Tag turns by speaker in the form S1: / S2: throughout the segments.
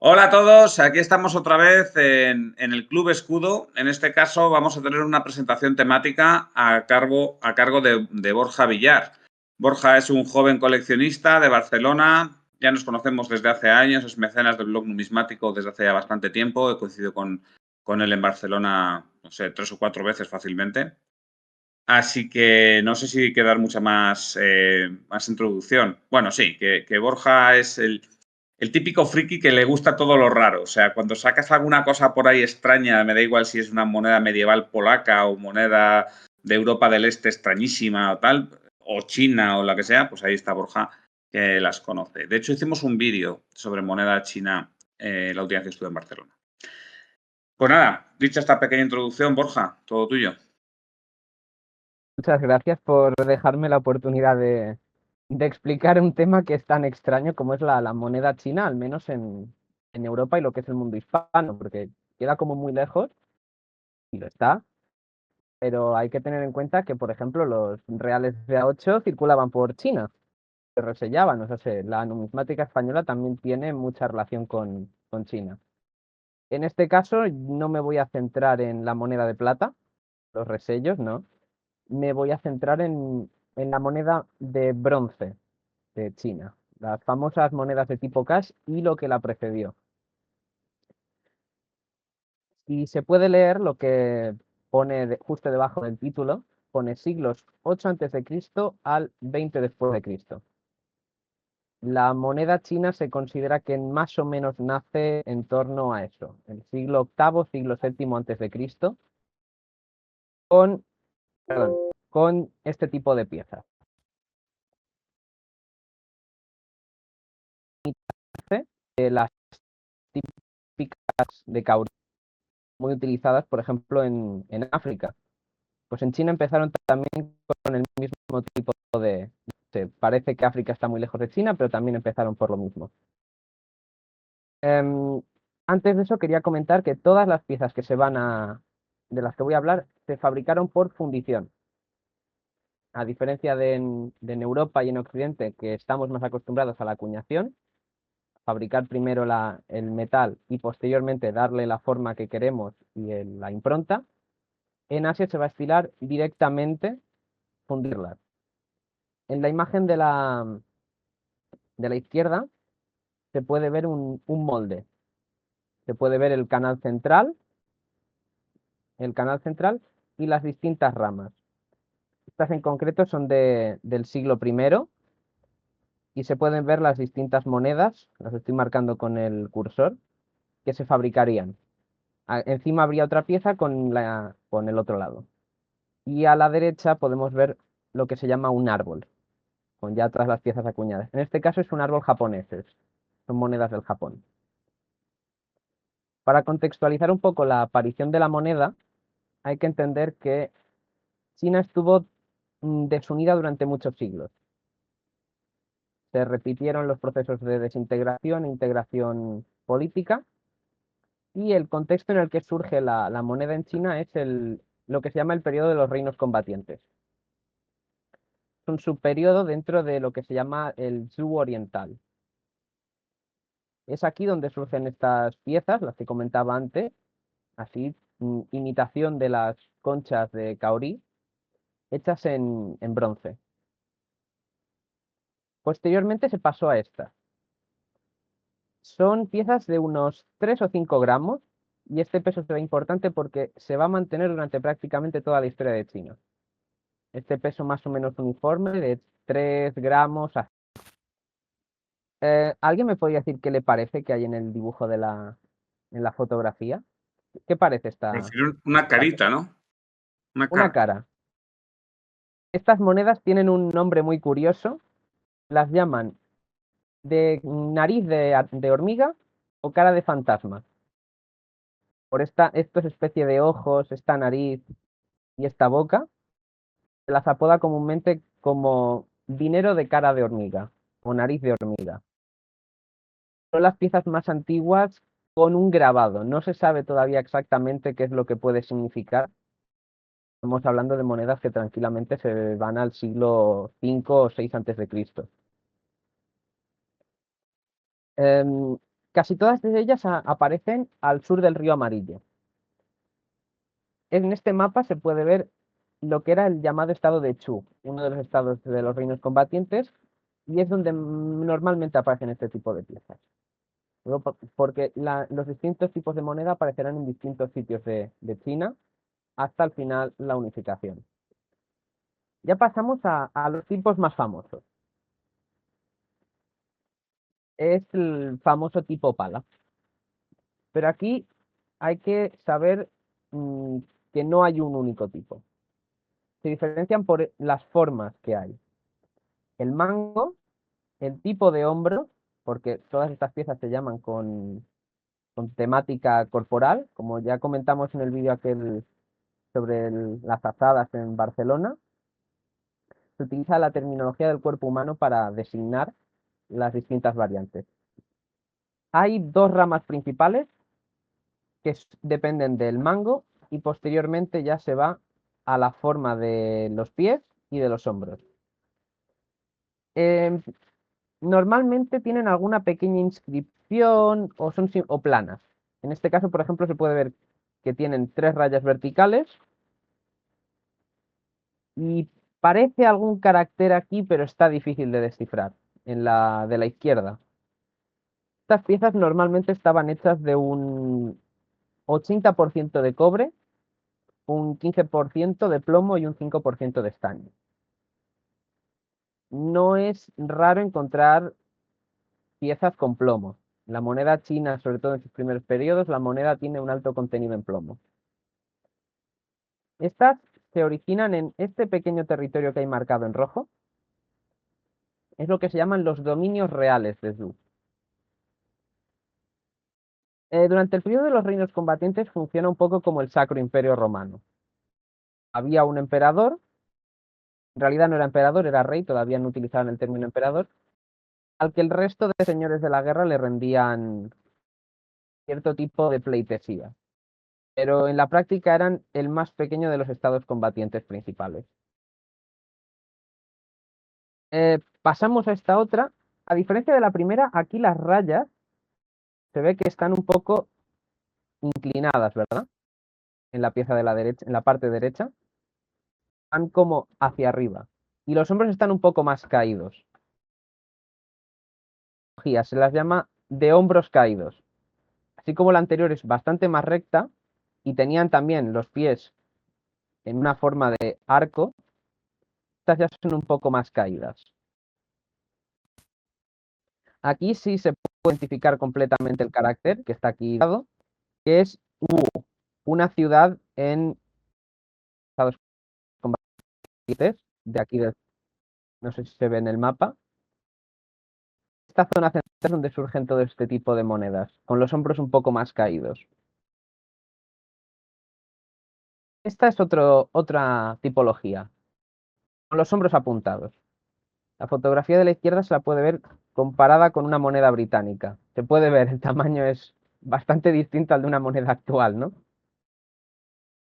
S1: Hola a todos, aquí estamos otra vez en el Club Escudo. En este caso vamos a tener una presentación temática a cargo de Borja Villar. Borja es un joven coleccionista de Barcelona, ya nos conocemos desde hace años, es mecenas del blog numismático desde hace ya bastante tiempo, he coincidido con él en Barcelona, no sé, 3 o 4 veces fácilmente. Así que no sé si hay que dar mucha más introducción. Bueno, sí, que Borja es el típico friki que le gusta todo lo raro. O sea, cuando sacas alguna cosa por ahí extraña, me da igual si es una moneda medieval polaca o moneda de Europa del Este extrañísima o tal, o China o la que sea, pues ahí está Borja, que las conoce. De hecho, hicimos un vídeo sobre moneda china la última vez que estuve en Barcelona. Pues nada, dicha esta pequeña introducción, Borja, todo tuyo.
S2: Muchas gracias por dejarme la oportunidad de explicar un tema que es tan extraño como es la moneda china, al menos en Europa y lo que es el mundo hispano, porque queda como muy lejos, y lo está, pero hay que tener en cuenta que, por ejemplo, los reales de A8 circulaban por China, se resellaban, o sea, la numismática española también tiene mucha relación con China. En este caso, no me voy a centrar en la moneda de plata, los resellos, ¿no? Me voy a centrar en la moneda de bronce de China, las famosas monedas de tipo cash y lo que la precedió. Y se puede leer lo que pone justo debajo del título, pone siglos 8 antes de Cristo al 20 después de Cristo. La moneda china se considera que más o menos nace en torno a eso, el siglo octavo, siglo séptimo antes de Cristo, con, perdón, con este tipo de piezas. Las típicas de Kauri, muy utilizadas, por ejemplo, en África. Pues en China empezaron también con el mismo tipo parece que África está muy lejos de China, pero también empezaron por lo mismo. Em, Antes de eso quería comentar que todas las piezas de las que voy a hablar se fabricaron por fundición. A diferencia de en Europa y en Occidente, que estamos más acostumbrados a la acuñación, fabricar primero el metal y posteriormente darle la forma que queremos y la impronta, en Asia se va a estilar directamente fundirlas. En la imagen de la izquierda se puede ver un molde. Se puede ver el canal central y las distintas ramas. Estas en concreto son del siglo I y se pueden ver las distintas monedas, las estoy marcando con el cursor, que se fabricarían. Encima habría otra pieza con el otro lado. Y a la derecha podemos ver lo que se llama un árbol, con ya todas las piezas acuñadas. En este caso es un árbol japonés, son monedas del Japón. Para contextualizar un poco la aparición de la moneda, hay que entender que China estuvo desunida durante muchos siglos. Se repitieron los procesos de desintegración e integración política, y el contexto en el que surge la moneda en China es lo que se llama el periodo de los reinos combatientes. Es un subperiodo dentro de lo que se llama el Zhou oriental. Es aquí donde surgen estas piezas, las que comentaba antes, así, imitación de las conchas de Kauri, hechas en bronce. Posteriormente se pasó a estas. Son piezas de unos 3 o 5 gramos, y este peso será importante porque se va a mantener durante prácticamente toda la historia de China. Este peso más o menos uniforme de 3 gramos. ¿Alguien me podría decir qué le parece que hay en el dibujo en la fotografía? ¿Qué parece
S1: Parecieron una
S2: esta
S1: carita, ¿no? Una
S2: Una
S1: cara.
S2: cara. Estas monedas tienen un nombre muy curioso. Las llaman de nariz de hormiga o cara de fantasma. Por estas especie de ojos, esta nariz y esta boca, se las apoda comúnmente como dinero de cara de hormiga o nariz de hormiga. Son las piezas más antiguas con un grabado. No se sabe todavía exactamente qué es lo que puede significar. Estamos hablando de monedas que tranquilamente se van al siglo V o VI antes de Cristo. Casi todas de ellas aparecen al sur del río Amarillo. En este mapa se puede ver lo que era el llamado estado de Chu, uno de los estados de los reinos combatientes, y es donde normalmente aparecen este tipo de piezas. Porque los distintos tipos de moneda aparecerán en distintos sitios de China hasta el final la unificación. Ya pasamos a los tipos más famosos. Es el famoso tipo pala. Pero aquí hay que saber que no hay un único tipo. Se diferencian por las formas que hay. El mango, el tipo de hombro, porque todas estas piezas se llaman con temática corporal, como ya comentamos en el vídeo aquel sobre las azadas en Barcelona, se utiliza la terminología del cuerpo humano para designar las distintas variantes. Hay dos ramas principales que dependen del mango y posteriormente ya se va a la forma de los pies y de los hombros. Normalmente tienen alguna pequeña inscripción o son o planas. En este caso, por ejemplo, se puede ver que tienen 3 rayas verticales y parece algún carácter aquí, pero está difícil de descifrar en la de la izquierda. Estas piezas normalmente estaban hechas de un 80% de cobre, un 15% de plomo y un 5% de estaño. No es raro encontrar piezas con plomo. La moneda china, sobre todo en sus primeros periodos, la moneda tiene un alto contenido en plomo. Estas se originan en este pequeño territorio que hay marcado en rojo. Es lo que se llaman los dominios reales de Zhou. Durante el periodo de los reinos combatientes funciona un poco como el Sacro Imperio Romano. Había un emperador, en realidad no era emperador, era rey, todavía no utilizaban el término emperador, al que el resto de señores de la guerra le rendían cierto tipo de pleitesía, pero en la práctica eran el más pequeño de los estados combatientes principales. Pasamos a esta otra. A diferencia de la primera, aquí las rayas se ve que están un poco inclinadas, ¿verdad? En la pieza de la derecha, en la parte derecha, van como hacia arriba. Y los hombros están un poco más caídos. Se las llama de hombros caídos. Así como la anterior es bastante más recta y tenían también los pies en una forma de arco, estas ya son un poco más caídas. Aquí sí se puede identificar completamente el carácter que está aquí dado, que es una ciudad en Estados Unidos, de aquí, no sé si se ve en el mapa. Esta zona central es donde surgen todo este tipo de monedas, con los hombros un poco más caídos. Esta es otra tipología, con los hombros apuntados. La fotografía de la izquierda se la puede ver comparada con una moneda británica. Se puede ver, el tamaño es bastante distinto al de una moneda actual, ¿no?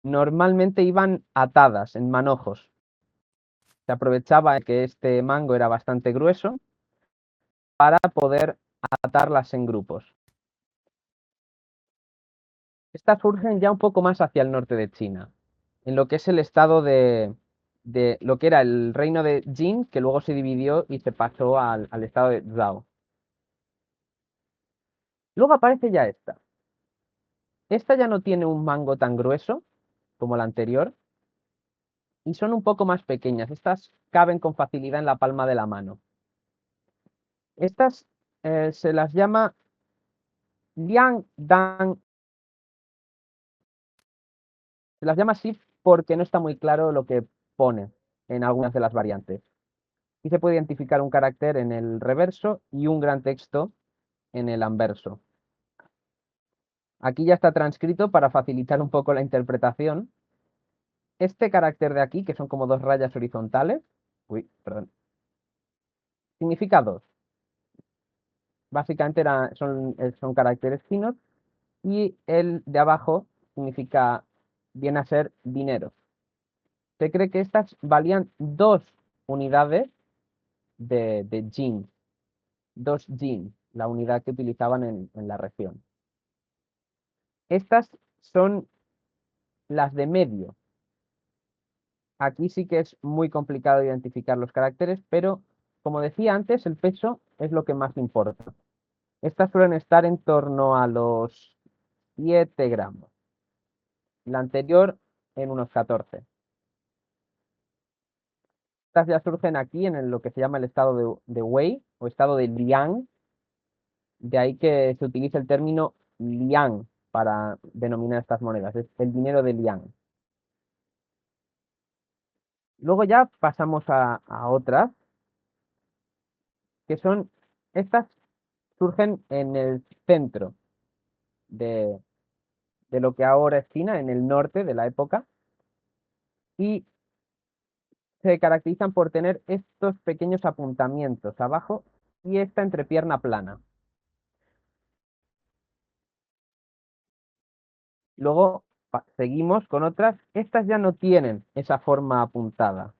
S2: Normalmente iban atadas en manojos. Se aprovechaba que este mango era bastante grueso para poder atarlas en grupos. Estas surgen ya un poco más hacia el norte de China, en lo que es el estado de lo que era el reino de Jin, que luego se dividió y se pasó al estado de Zhao. Luego aparece ya esta. Esta ya no tiene un mango tan grueso como la anterior y son un poco más pequeñas. Estas caben con facilidad en la palma de la mano. Estas se las llama Liang Dan. Se las llama así porque no está muy claro lo que pone en algunas de las variantes. Y se puede identificar un carácter en el reverso y un gran texto en el anverso. Aquí ya está transcrito para facilitar un poco la interpretación. Este carácter de aquí, que son como 2 rayas horizontales, significa 2. Básicamente son caracteres finos y el de abajo viene a ser dinero. Se cree que estas valían 2 unidades de yin, 2 yin. la unidad que utilizaban en la región. Estas son las de medio. Aquí sí que es muy complicado identificar los caracteres, pero como decía antes, el peso es lo que más importa. Estas suelen estar en torno a los 7 gramos. La anterior en unos 14. Estas ya surgen aquí en lo que se llama el estado de Wei o estado de Liang. De ahí que se utiliza el término Liang para denominar estas monedas. Es el dinero de Liang. Luego ya pasamos a otras, que son, estas surgen en el centro de, de lo que ahora es China, en el norte de la época, y se caracterizan por tener estos pequeños apuntamientos abajo y esta entrepierna plana. Luego seguimos con otras. Estas ya no tienen esa forma apuntada.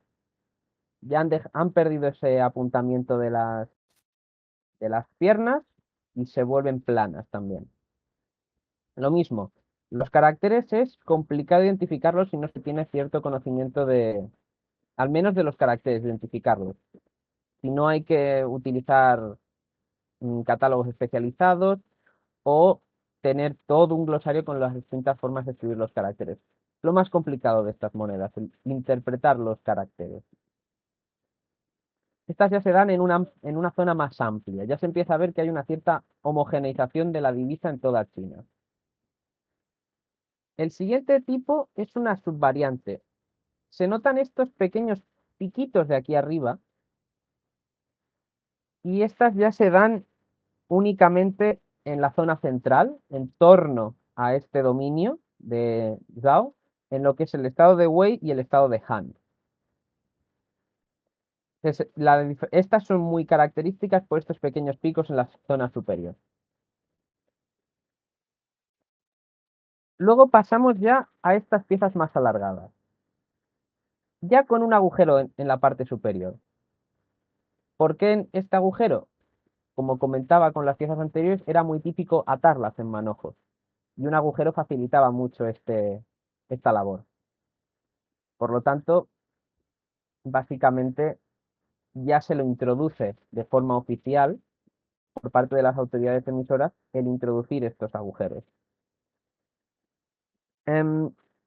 S2: Ya han perdido ese apuntamiento de las piernas y se vuelven planas también. Lo mismo, los caracteres es complicado identificarlos si no se tiene cierto conocimiento al menos de los caracteres, identificarlos. Si no, hay que utilizar catálogos especializados o tener todo un glosario con las distintas formas de escribir los caracteres. Lo más complicado de estas monedas, el interpretar los caracteres. Estas ya se dan en una zona más amplia. Ya se empieza a ver que hay una cierta homogeneización de la divisa en toda China. El siguiente tipo es una subvariante. Se notan estos pequeños piquitos de aquí arriba y estas ya se dan únicamente en la zona central, en torno a este dominio de Zhao, en lo que es el estado de Wei y el estado de Han. Estas son muy características por estos pequeños picos en la zona superior. Luego pasamos ya a estas piezas más alargadas, ya con un agujero en la parte superior. ¿Por qué en este agujero? Como comentaba con las piezas anteriores, era muy típico atarlas en manojos y un agujero facilitaba mucho esta labor. Por lo tanto, básicamente ya se lo introduce de forma oficial por parte de las autoridades emisoras el introducir estos agujeros.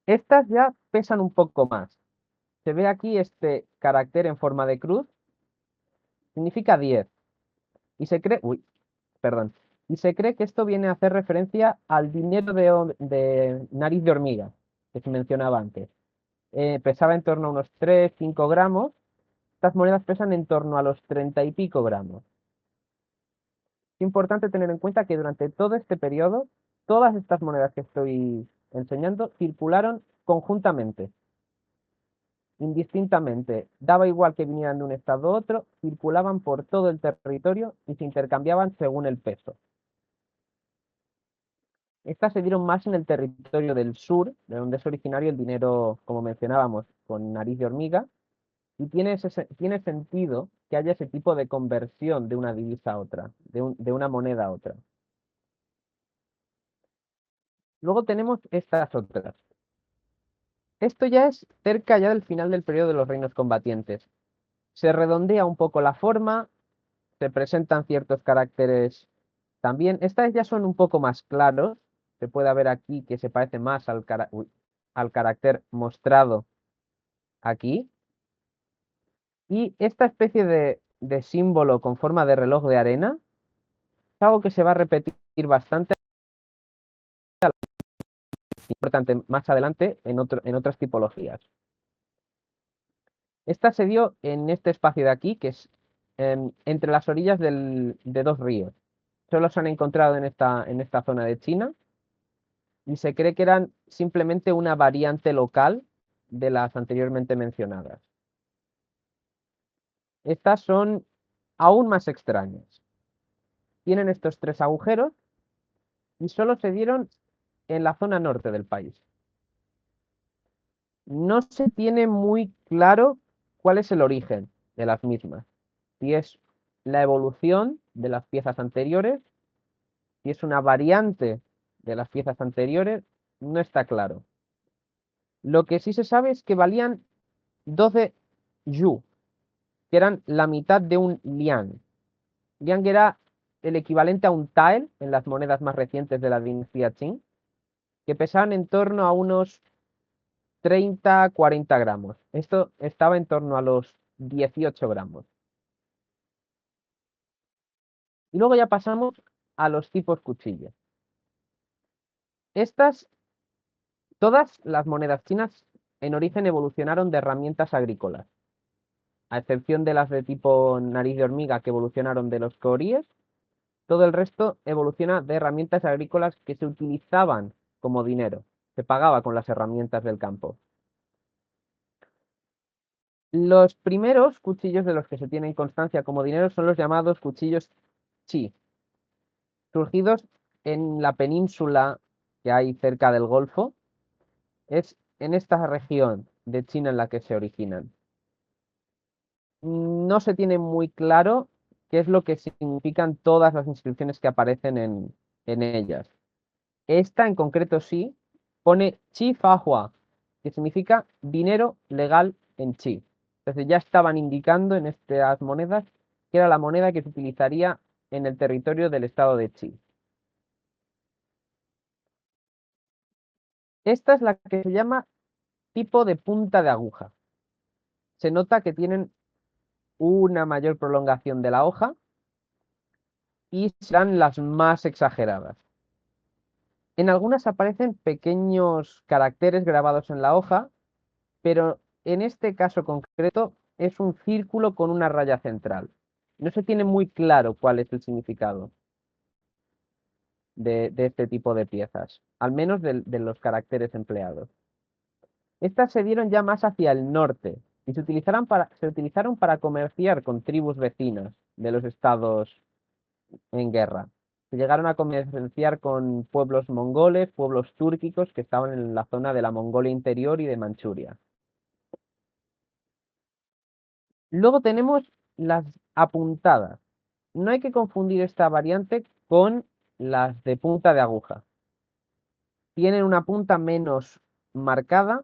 S2: Estas ya pesan un poco más. Se ve aquí este carácter en forma de cruz, significa 10. Y se cree, perdón, y se cree que esto viene a hacer referencia al dinero de nariz de hormiga, que se mencionaba antes. Pesaba en torno a unos 3-5 gramos. Estas monedas pesan en torno a los 30 y pico gramos. Es importante tener en cuenta que durante todo este periodo, todas estas monedas que estoy enseñando circularon conjuntamente, indistintamente. Daba igual que vinieran de un estado a otro, circulaban por todo el territorio y se intercambiaban según el peso. Estas se dieron más en el territorio del sur, de donde es originario el dinero, como mencionábamos, con nariz de hormiga, y tiene sentido que haya ese tipo de conversión de una divisa a otra, de una moneda a otra. Luego tenemos estas otras. Esto ya es cerca ya del final del periodo de los reinos combatientes. Se redondea un poco la forma, se presentan ciertos caracteres también. Estas ya son un poco más claros. Se puede ver aquí que se parece más al carácter mostrado aquí. Y esta especie de símbolo con forma de reloj de arena es algo que se va a repetir bastante importante más adelante en otras tipologías. Esta se dio en este espacio de aquí, que es entre las orillas de dos ríos. Solo se han encontrado en esta zona de China y se cree que eran simplemente una variante local de las anteriormente mencionadas. Estas son aún más extrañas. Tienen estos 3 agujeros y solo se dieron en la zona norte del país. No se tiene muy claro cuál es el origen de las mismas. Si es la evolución de las piezas anteriores. Si es una variante de las piezas anteriores, no está claro. Lo que sí se sabe es que valían 12 yu, que eran la mitad de un liang. Liang era el equivalente a un tael en las monedas más recientes de la dinastía Qing, que pesaban en torno a unos 30-40 gramos. Esto estaba en torno a los 18 gramos. Y luego ya pasamos a los tipos cuchillos. Todas las monedas chinas en origen evolucionaron de herramientas agrícolas, a excepción de las de tipo nariz de hormiga que evolucionaron de los coríes. Todo el resto evoluciona de herramientas agrícolas que se utilizaban como dinero. Se pagaba con las herramientas del campo. Los primeros cuchillos de los que se tienen constancia como dinero son los llamados cuchillos chi, surgidos en la península que hay cerca del Golfo. Es en esta región de China en la que se originan. No se tiene muy claro qué es lo que significan todas las inscripciones que aparecen en ellas. Esta en concreto sí pone chi fa hua, que significa dinero legal en chi. Entonces ya estaban indicando en estas monedas que era la moneda que se utilizaría en el territorio del estado de Chi. Esta es la que se llama tipo de punta de aguja. Se nota que tienen una mayor prolongación de la hoja y serán las más exageradas. En algunas aparecen pequeños caracteres grabados en la hoja, pero en este caso concreto es un círculo con una raya central. No se tiene muy claro cuál es el significado de este tipo de piezas, al menos de los caracteres empleados. Estas se dieron ya más hacia el norte y se utilizaron para comerciar con tribus vecinas de los estados en guerra. Se llegaron a comerciar con pueblos mongoles, pueblos túrquicos que estaban en la zona de la Mongolia Interior y de Manchuria. Luego tenemos las apuntadas. No hay que confundir esta variante con las de punta de aguja. Tienen una punta menos marcada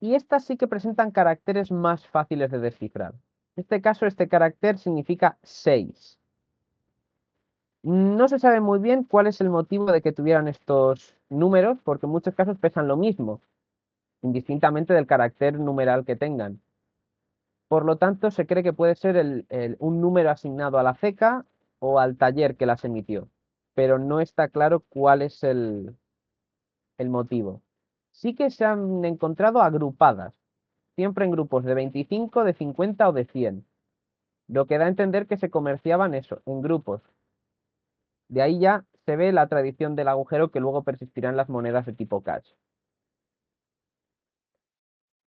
S2: y estas sí que presentan caracteres más fáciles de descifrar. En este caso, este carácter significa 6. No se sabe muy bien cuál es el motivo de que tuvieran estos números, porque en muchos casos pesan lo mismo, indistintamente del carácter numeral que tengan. Por lo tanto, se cree que puede ser un número asignado a la ceca o al taller que las emitió, pero no está claro cuál es el motivo. Sí que se han encontrado agrupadas, siempre en grupos de 25, de 50 o de 100, lo que da a entender que se comerciaban eso, en grupos. De ahí ya se ve la tradición del agujero que luego persistirá en las monedas de tipo cash.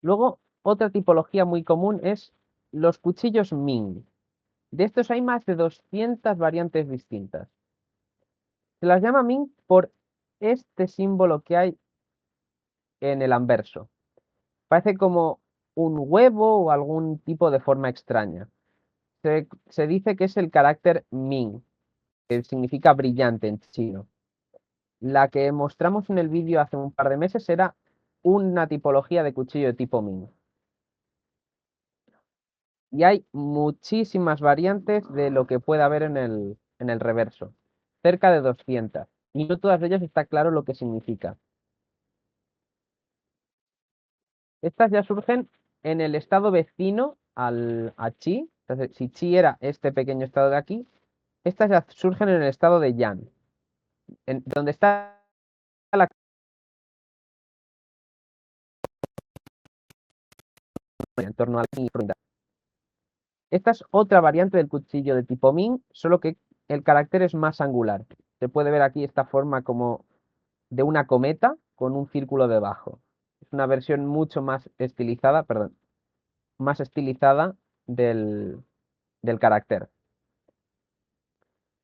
S2: Luego, otra tipología muy común es los cuchillos Ming. De estos hay más de 200 variantes distintas. Se las llama Ming por este símbolo que hay en el anverso. Parece como un huevo o algún tipo de forma extraña. Se dice que es el carácter Ming, que significa brillante en chino. La que mostramos en el vídeo hace un par de meses era una tipología de cuchillo de tipo Ming. Y hay muchísimas variantes de lo que puede haber en el reverso, cerca de 200. Y no todas de ellas está claro lo que significa. Estas ya surgen en el estado vecino a Chi. Entonces, si Chi era este pequeño estado de aquí, estas ya surgen en el estado de Yan, donde está la en torno a la fronda. Esta es otra variante del cuchillo de tipo Ming, solo que el carácter es más angular. Se puede ver aquí esta forma como de una cometa con un círculo debajo. Es una versión mucho más estilizada, perdón, más estilizada del carácter.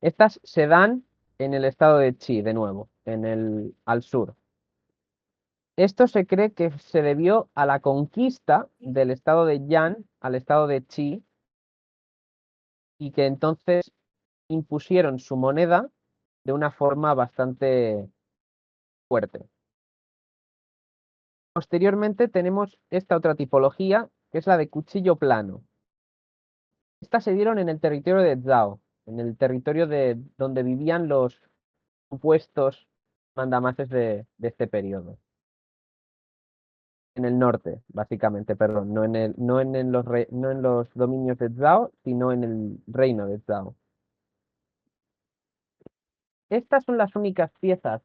S2: Estas se dan en el estado de Qi, de nuevo, al sur. Esto se cree que se debió a la conquista del estado de Yan al estado de Qi y que entonces impusieron su moneda de una forma bastante fuerte. Posteriormente tenemos esta otra tipología, que es la de cuchillo plano. Estas se dieron en el territorio de Zhao, en el territorio de donde vivían los supuestos mandamases de este periodo. En el norte, básicamente, perdón, no en los dominios de Zhao, sino en el reino de Zhao. Estas son las únicas piezas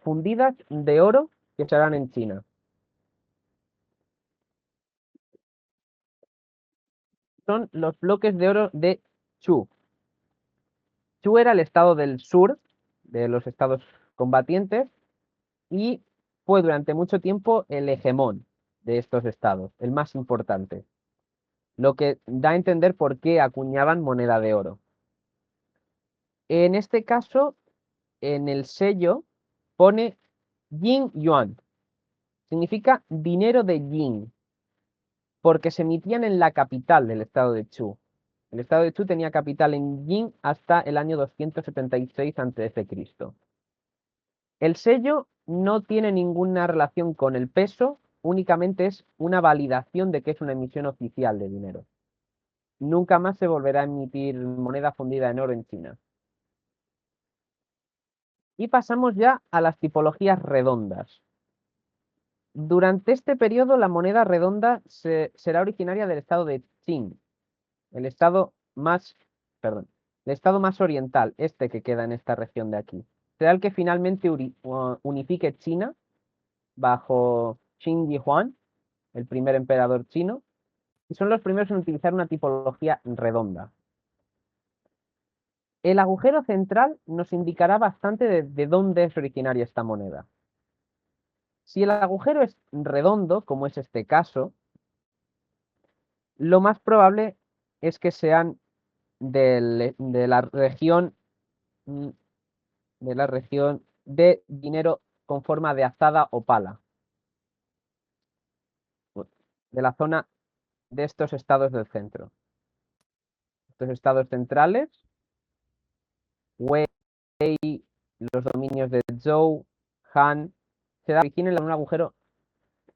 S2: fundidas de oro que se harán en China. Son los bloques de oro de Chu. Chu era el estado del sur de los estados combatientes y fue durante mucho tiempo el hegemón de estos estados, el más importante, lo que da a entender por qué acuñaban moneda de oro. En este caso, en el sello pone Yin Yuan, significa dinero de Yin, porque se emitían en la capital del estado de Chu. El estado de Chu tenía capital en Yin hasta el año 276 a.C. El sello no tiene ninguna relación con el peso, únicamente es una validación de que es una emisión oficial de dinero. Nunca más se volverá a emitir moneda fundida en oro en China. Y pasamos ya a las tipologías redondas. Durante este periodo la moneda redonda será originaria del estado de Qin, el estado más oriental, este que queda en esta región de aquí. Será el que finalmente unifique China bajo Qin Huang, el primer emperador chino, y son los primeros en utilizar una tipología redonda. El agujero central nos indicará bastante de dónde es originaria esta moneda. Si el agujero es redondo, como es este caso, lo más probable es que sean de la región de dinero con forma de azada o pala, de la zona de estos estados del centro. Estos estados centrales, Wei, los dominios de Zhou, Han, se originan en un agujero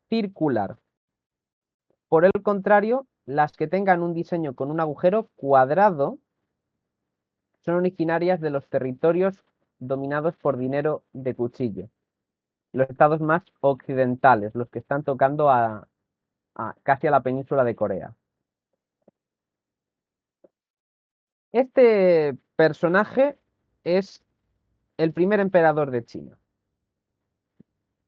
S2: circular. Por el contrario, las que tengan un diseño con un agujero cuadrado son originarias de los territorios dominados por dinero de cuchillo. Los estados más occidentales, los que están tocando casi a la península de Corea. Este personaje es el primer emperador de China.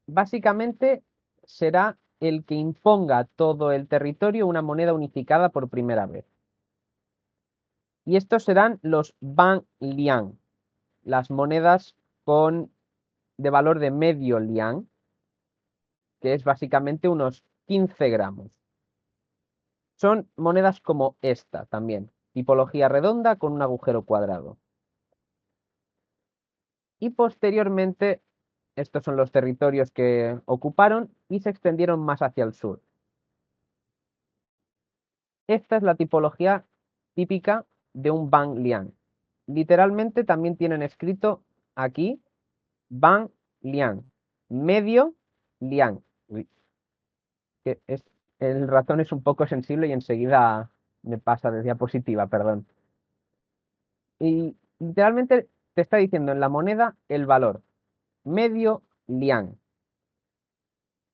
S2: Básicamente será el que imponga todo el territorio una moneda unificada por primera vez. Y estos serán los Ban Liang, las monedas de valor de medio liang, que es básicamente unos 15 gramos. Son monedas como esta también, tipología redonda con un agujero cuadrado. Y posteriormente, estos son los territorios que ocuparon y se extendieron más hacia el sur. Esta es la tipología típica de un Ban Liang. Literalmente también tienen escrito aquí Ban Liang, medio Liang. Uy, el ratón es un poco sensible y enseguida me pasa de diapositiva, perdón. Y literalmente te está diciendo en la moneda el valor, medio liang.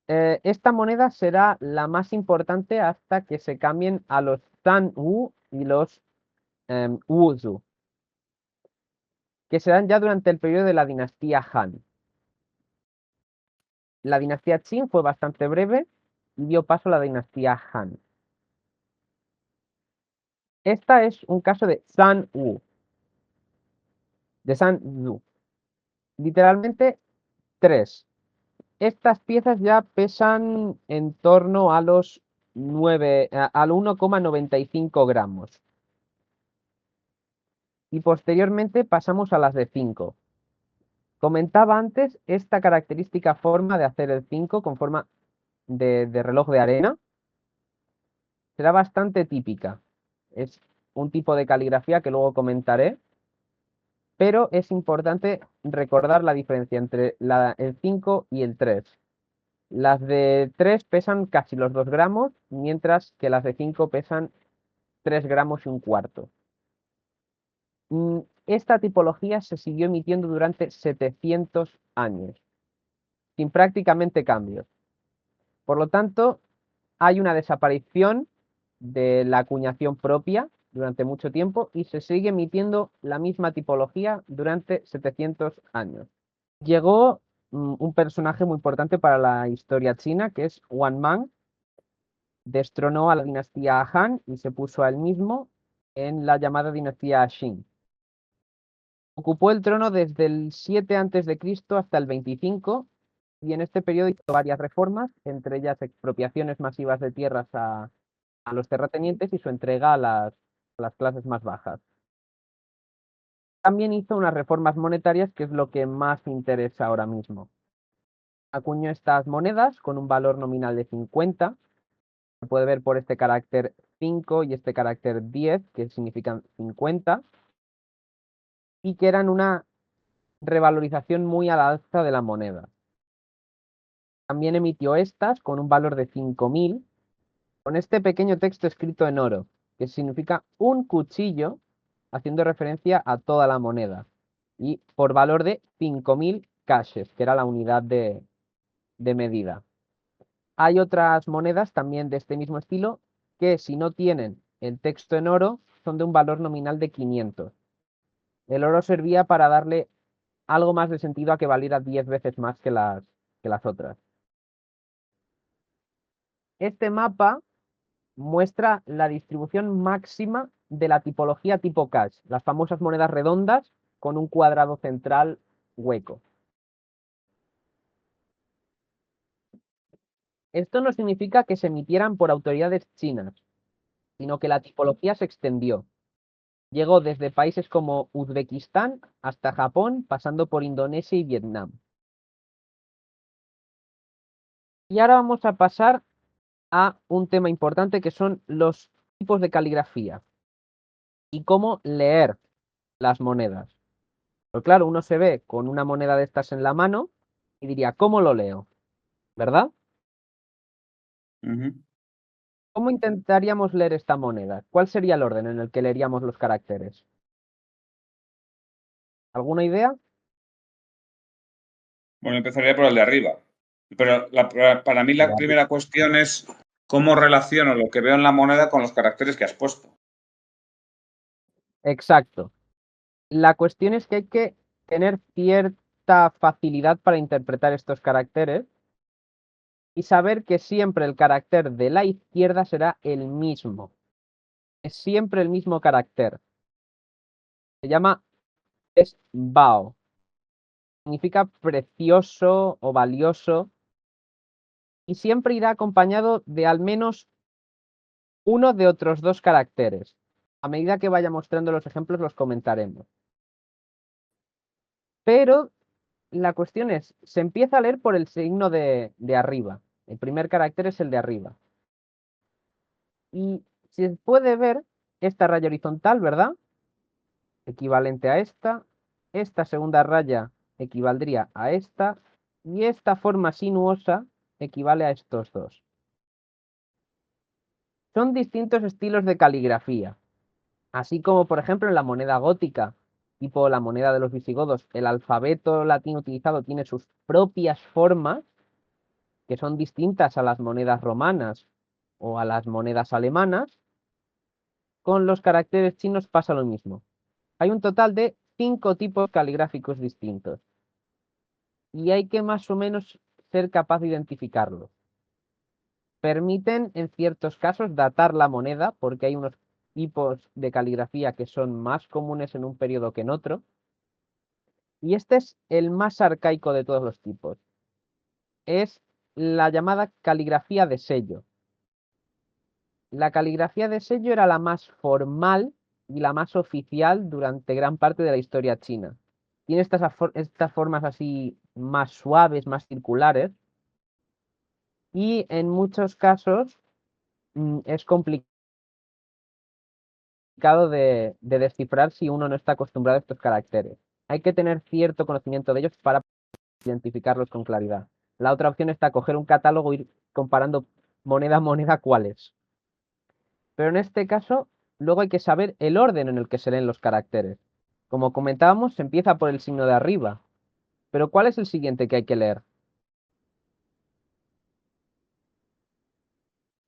S2: Esta moneda será la más importante hasta que se cambien a los Zhan Wu y los Wuzhou, que se dan ya durante el periodo de la dinastía Han. La dinastía Qin fue bastante breve y dio paso a la dinastía Han. Esta es un caso de Zhan Wu, de Zhan Wu. Literalmente 3. Estas piezas ya pesan en torno a los 1,95 gramos. Y posteriormente pasamos a las de 5. Comentaba antes esta característica forma de hacer el 5 con forma de reloj de arena. Será bastante típica. Es un tipo de caligrafía que luego comentaré, pero es importante recordar la diferencia entre el 5 y el 3. Las de 3 pesan casi los 2 gramos, mientras que las de 5 pesan 3 gramos y un cuarto. Esta tipología se siguió emitiendo durante 700 años, sin prácticamente cambios. Por lo tanto, hay una desaparición de la acuñación propia durante mucho tiempo y se sigue emitiendo la misma tipología durante 700 años. Llegó un personaje muy importante para la historia china, que es Wang Mang. Destronó a la dinastía Han y se puso a él mismo en la llamada dinastía Qin. Ocupó el trono desde el 7 a.C. hasta el 25 y en este periodo hizo varias reformas, entre ellas expropiaciones masivas de tierras a los terratenientes y su entrega a las clases más bajas. También hizo unas reformas monetarias, que es lo que más interesa ahora mismo. Acuñó estas monedas con un valor nominal de 50. Se puede ver por este carácter 5 y este carácter 10, que significan 50, y que eran una revalorización muy al alza de la moneda. También emitió estas con un valor de 5.000, con este pequeño texto escrito en oro, que significa un cuchillo, haciendo referencia a toda la moneda, y por valor de 5.000 caches, que era la unidad de medida. Hay otras monedas también de este mismo estilo que, si no tienen el texto en oro, son de un valor nominal de 500. El oro servía para darle algo más de sentido a que valiera 10 veces más que las otras. Este mapa muestra la distribución máxima de la tipología tipo cash, las famosas monedas redondas con un cuadrado central hueco. Esto no significa que se emitieran por autoridades chinas, sino que la tipología se extendió. Llegó desde países como Uzbekistán hasta Japón, pasando por Indonesia y Vietnam. Y ahora vamos a pasar a un tema importante, que son los tipos de caligrafía y cómo leer las monedas. Pues claro, uno se ve con una moneda de estas en la mano y diría, ¿cómo lo leo? ¿Verdad? ¿Cómo intentaríamos leer esta moneda? ¿Cuál sería el orden en el que leeríamos los caracteres? ¿Alguna idea?
S1: Bueno, empezaría por el de arriba. Pero para mí la
S2: Ya.
S1: primera cuestión es cómo relaciono lo que veo en la moneda con los caracteres que has puesto.
S2: Exacto. La cuestión es que hay que tener cierta facilidad para interpretar estos caracteres y saber que siempre el carácter de la izquierda será el mismo. Es siempre el mismo carácter. Se llama bao. Significa precioso o valioso y siempre irá acompañado de al menos uno de otros dos caracteres. A medida que vaya mostrando los ejemplos los comentaremos. Pero la cuestión es, se empieza a leer por el signo de arriba. El primer carácter es el de arriba. Y se puede ver esta raya horizontal, ¿verdad? Equivalente a esta. Esta segunda raya equivaldría a esta. Y esta forma sinuosa equivale a estos dos. Son distintos estilos de caligrafía. Así como, por ejemplo, en la moneda gótica, tipo la moneda de los visigodos, el alfabeto latín utilizado tiene sus propias formas, que son distintas a las monedas romanas o a las monedas alemanas. Con los caracteres chinos pasa lo mismo. Hay un total de 5 tipos caligráficos distintos y hay que más o menos ser capaz de identificarlos. Permiten, en ciertos casos, datar la moneda, porque hay unos tipos de caligrafía que son más comunes en un periodo que en otro. Y este es el más arcaico de todos los tipos. Es la llamada caligrafía de sello. La caligrafía de sello era la más formal y la más oficial durante gran parte de la historia china. Tiene estas formas así más suaves, más circulares, y en muchos casos es complicado complicado de descifrar si uno no está acostumbrado a estos caracteres. Hay que tener cierto conocimiento de ellos para identificarlos con claridad. La otra opción está coger un catálogo e ir comparando moneda a moneda cuáles. Pero en este caso, luego hay que saber el orden en el que se leen los caracteres. Como comentábamos, se empieza por el signo de arriba. Pero ¿cuál es el siguiente que hay que leer?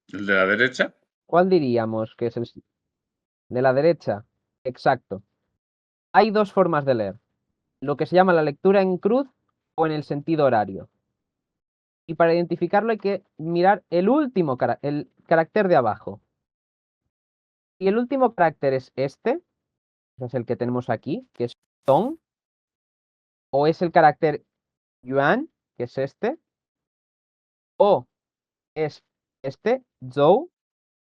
S1: ¿El de la derecha?
S2: ¿Cuál diríamos que es el de la derecha? Exacto. Hay dos formas de leer. Lo que se llama la lectura en cruz o en el sentido horario. Y para identificarlo hay que mirar el último el carácter de abajo. Y el último carácter es este, que es el que tenemos aquí, que es Tong, o es el carácter Yuan, que es este, o es este, Zhou.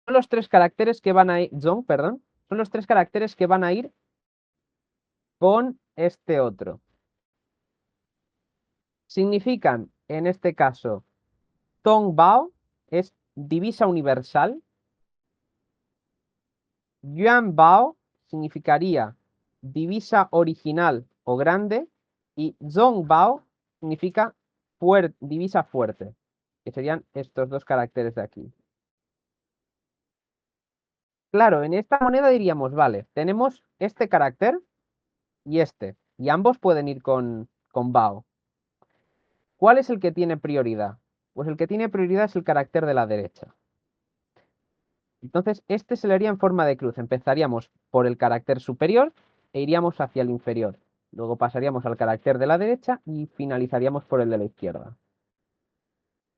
S2: Son los tres caracteres que van a ir, Zhong, perdón, son los tres caracteres que van a ir con este otro. Significan, en este caso, Tong Bao es divisa universal. Yuan Bao significaría divisa original o grande. Y Zhong Bao significa divisa fuerte, que serían estos dos caracteres de aquí. Claro, en esta moneda diríamos, vale, tenemos este carácter y ambos pueden ir con Bao. ¿Cuál es el que tiene prioridad? Pues el que tiene prioridad es el carácter de la derecha. Entonces, este se leería en forma de cruz. Empezaríamos por el carácter superior e iríamos hacia el inferior. Luego pasaríamos al carácter de la derecha y finalizaríamos por el de la izquierda.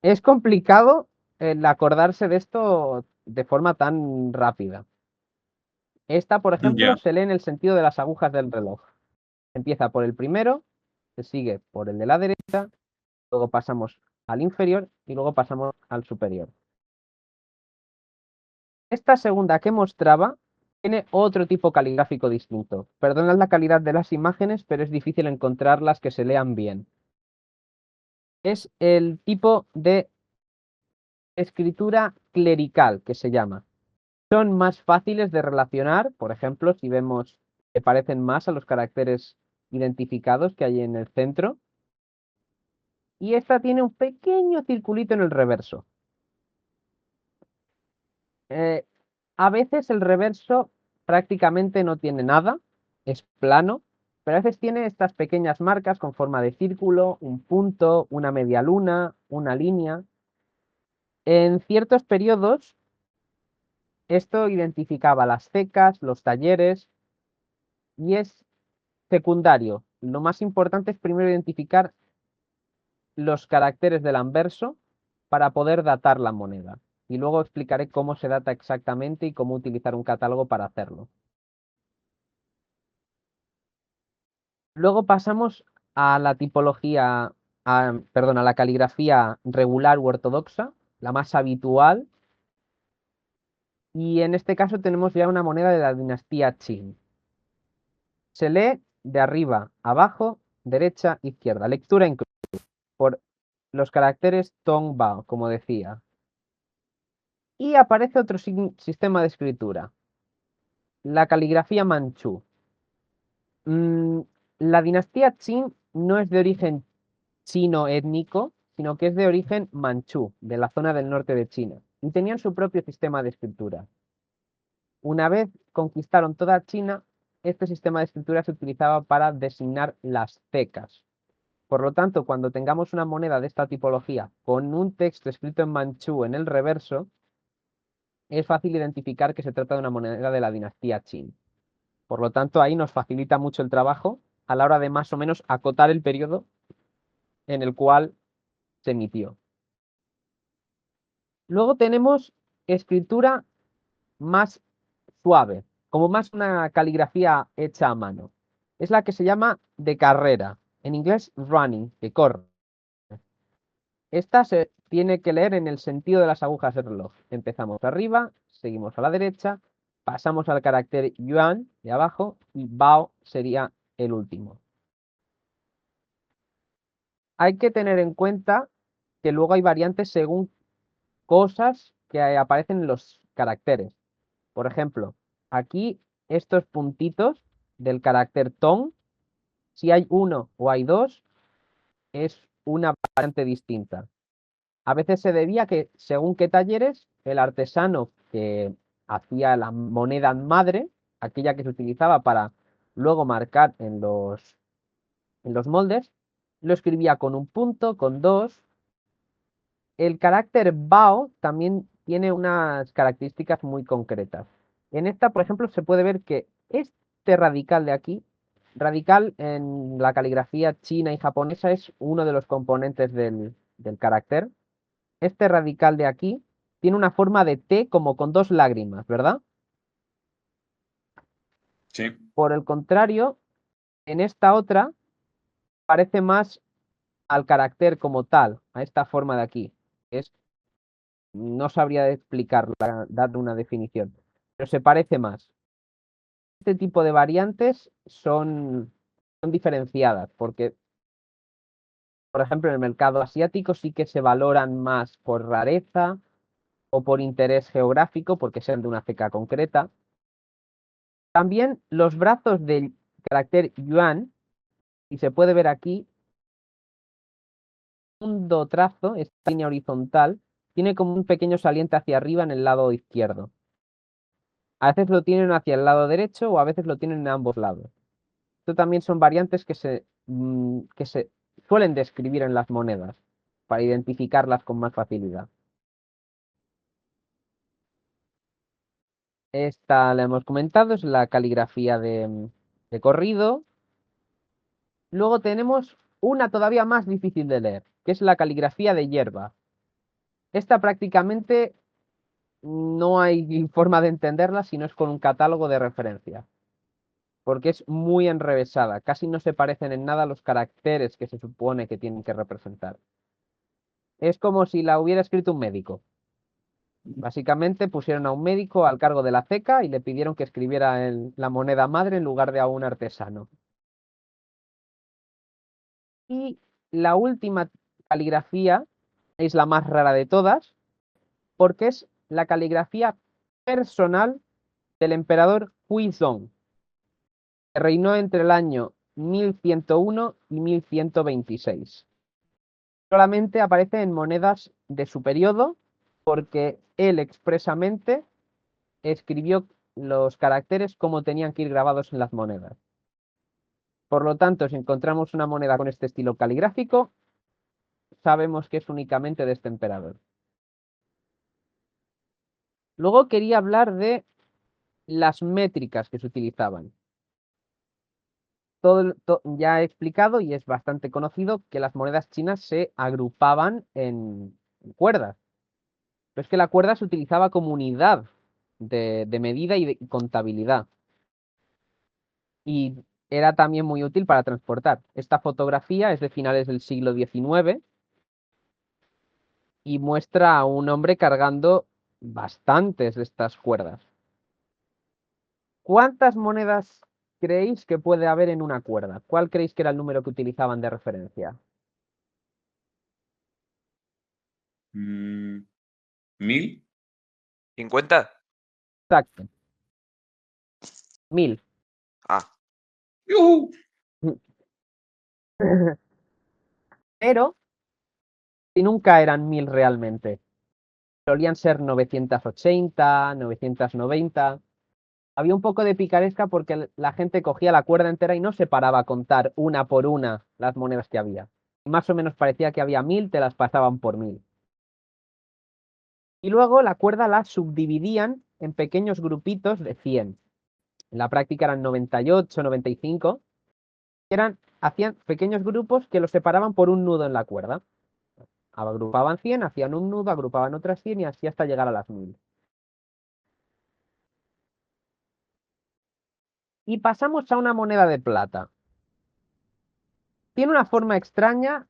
S2: Es complicado el acordarse de esto de forma tan rápida. Esta, por ejemplo,
S1: Ya.
S2: se lee en el sentido de las agujas del reloj. Empieza por el primero, se sigue por el de la derecha, luego pasamos al inferior y luego pasamos al superior. Esta segunda que mostraba tiene otro tipo caligráfico distinto. Perdonad la calidad de las imágenes, pero es difícil encontrarlas que se lean bien. Es el tipo de escritura clerical que se llama. Son más fáciles de relacionar, por ejemplo, si vemos que parecen más a los caracteres identificados que hay en el centro. Y esta tiene un pequeño circulito en el reverso. A veces el reverso prácticamente no tiene nada, es plano, pero a veces tiene estas pequeñas marcas con forma de círculo, un punto, una media luna, una línea. En ciertos periodos, esto identificaba las cecas, los talleres, y es secundario. Lo más importante es primero identificar los caracteres del anverso para poder datar la moneda. Y luego explicaré cómo se data exactamente y cómo utilizar un catálogo para hacerlo. Luego pasamos a la tipología, perdón, a la caligrafía regular u ortodoxa, la más habitual. Y en este caso tenemos ya una moneda de la dinastía Qin. Se lee de arriba a abajo, derecha, izquierda. Lectura en cruz por los caracteres Tong Bao, como decía. Y aparece otro sistema de escritura, la caligrafía manchú. La dinastía Qin no es de origen chino étnico, sino que es de origen manchú, de la zona del norte de China, y tenían su propio sistema de escritura. Una vez conquistaron toda China, este sistema de escritura se utilizaba para designar las cecas. Por lo tanto, cuando tengamos una moneda de esta tipología con un texto escrito en manchú en el reverso, es fácil identificar que se trata de una moneda de la dinastía Qin. Por lo tanto, ahí nos facilita mucho el trabajo a la hora de más o menos acotar el periodo en el cual se emitió. Luego tenemos escritura más suave, como más una caligrafía hecha a mano. Es la que se llama de carrera, en inglés running, que corre. Esta se tiene que leer en el sentido de las agujas del reloj. Empezamos arriba, seguimos a la derecha, pasamos al carácter yuan de abajo y bao sería el último. Hay que tener en cuenta que luego hay variantes según cosas que aparecen en los caracteres. Por ejemplo, aquí estos puntitos del carácter tong, si hay uno o hay dos, es una variante distinta. A veces se debía que, según qué talleres, el artesano que hacía la moneda madre, aquella que se utilizaba para luego marcar en los moldes, lo escribía con un punto, con dos. El carácter bao también tiene unas características muy concretas. En esta, por ejemplo, se puede ver que este radical de aquí, radical en la caligrafía china y japonesa, es uno de los componentes del carácter. Este radical de aquí tiene una forma de T como con dos lágrimas, ¿verdad?
S1: Sí.
S2: Por el contrario, en esta otra parece más al carácter como tal, a esta forma de aquí. Es, no sabría explicarla, darle una definición, pero se parece más. Este tipo de variantes son diferenciadas porque, por ejemplo, en el mercado asiático sí que se valoran más por rareza o por interés geográfico, porque sean de una ceca concreta. También los brazos del carácter yuan, y se puede ver aquí, un trazo, esta línea horizontal, tiene como un pequeño saliente hacia arriba en el lado izquierdo. A veces lo tienen hacia el lado derecho o a veces lo tienen en ambos lados. Esto también son variantes que se suelen describir en las monedas para identificarlas con más facilidad. Esta la hemos comentado, es la caligrafía de corrido. Luego tenemos una todavía más difícil de leer, que es la caligrafía de hierba. Esta prácticamente no hay forma de entenderla si no es con un catálogo de referencia, porque es muy enrevesada, casi no se parecen en nada a los caracteres que se supone que tienen que representar. Es como si la hubiera escrito un médico. Básicamente pusieron a un médico al cargo de la ceca y le pidieron que escribiera la moneda madre en lugar de a un artesano. Y la última caligrafía es la más rara de todas, porque es la caligrafía personal del emperador Huizong, que reinó entre el año 1101 y 1126. Solamente aparece en monedas de su periodo, porque él expresamente escribió los caracteres como tenían que ir grabados en las monedas. Por lo tanto, si encontramos una moneda con este estilo caligráfico, sabemos que es únicamente de este emperador. Luego quería hablar de las métricas que se utilizaban. Ya he explicado y es bastante conocido que las monedas chinas se agrupaban en cuerdas. Pero es que la cuerda se utilizaba como unidad de medida y de contabilidad. Y era también muy útil para transportar. Esta fotografía es de finales del siglo XIX y muestra a un hombre cargando bastantes de estas cuerdas. ¿Cuántas monedas creéis que puede haber en una cuerda? ¿Cuál creéis que era el número que utilizaban de referencia?
S1: 1000.
S3: 50.
S2: Exacto. 1000.
S3: Ah,
S1: ¡Yujú!
S2: Pero si nunca eran 1000 realmente. Solían ser 980, 990. Había un poco de picaresca porque la gente cogía la cuerda entera y no se paraba a contar una por una las monedas que había. Más o menos parecía que había 1000, te las pasaban por 1000. Y luego la cuerda la subdividían en pequeños grupitos de 100. En la práctica eran 98, 95. Hacían pequeños grupos que los separaban por un nudo en la cuerda. Agrupaban 100, hacían un nudo, agrupaban otras 100 y así hasta llegar a las 1000. Y pasamos a una moneda de plata. Tiene una forma extraña,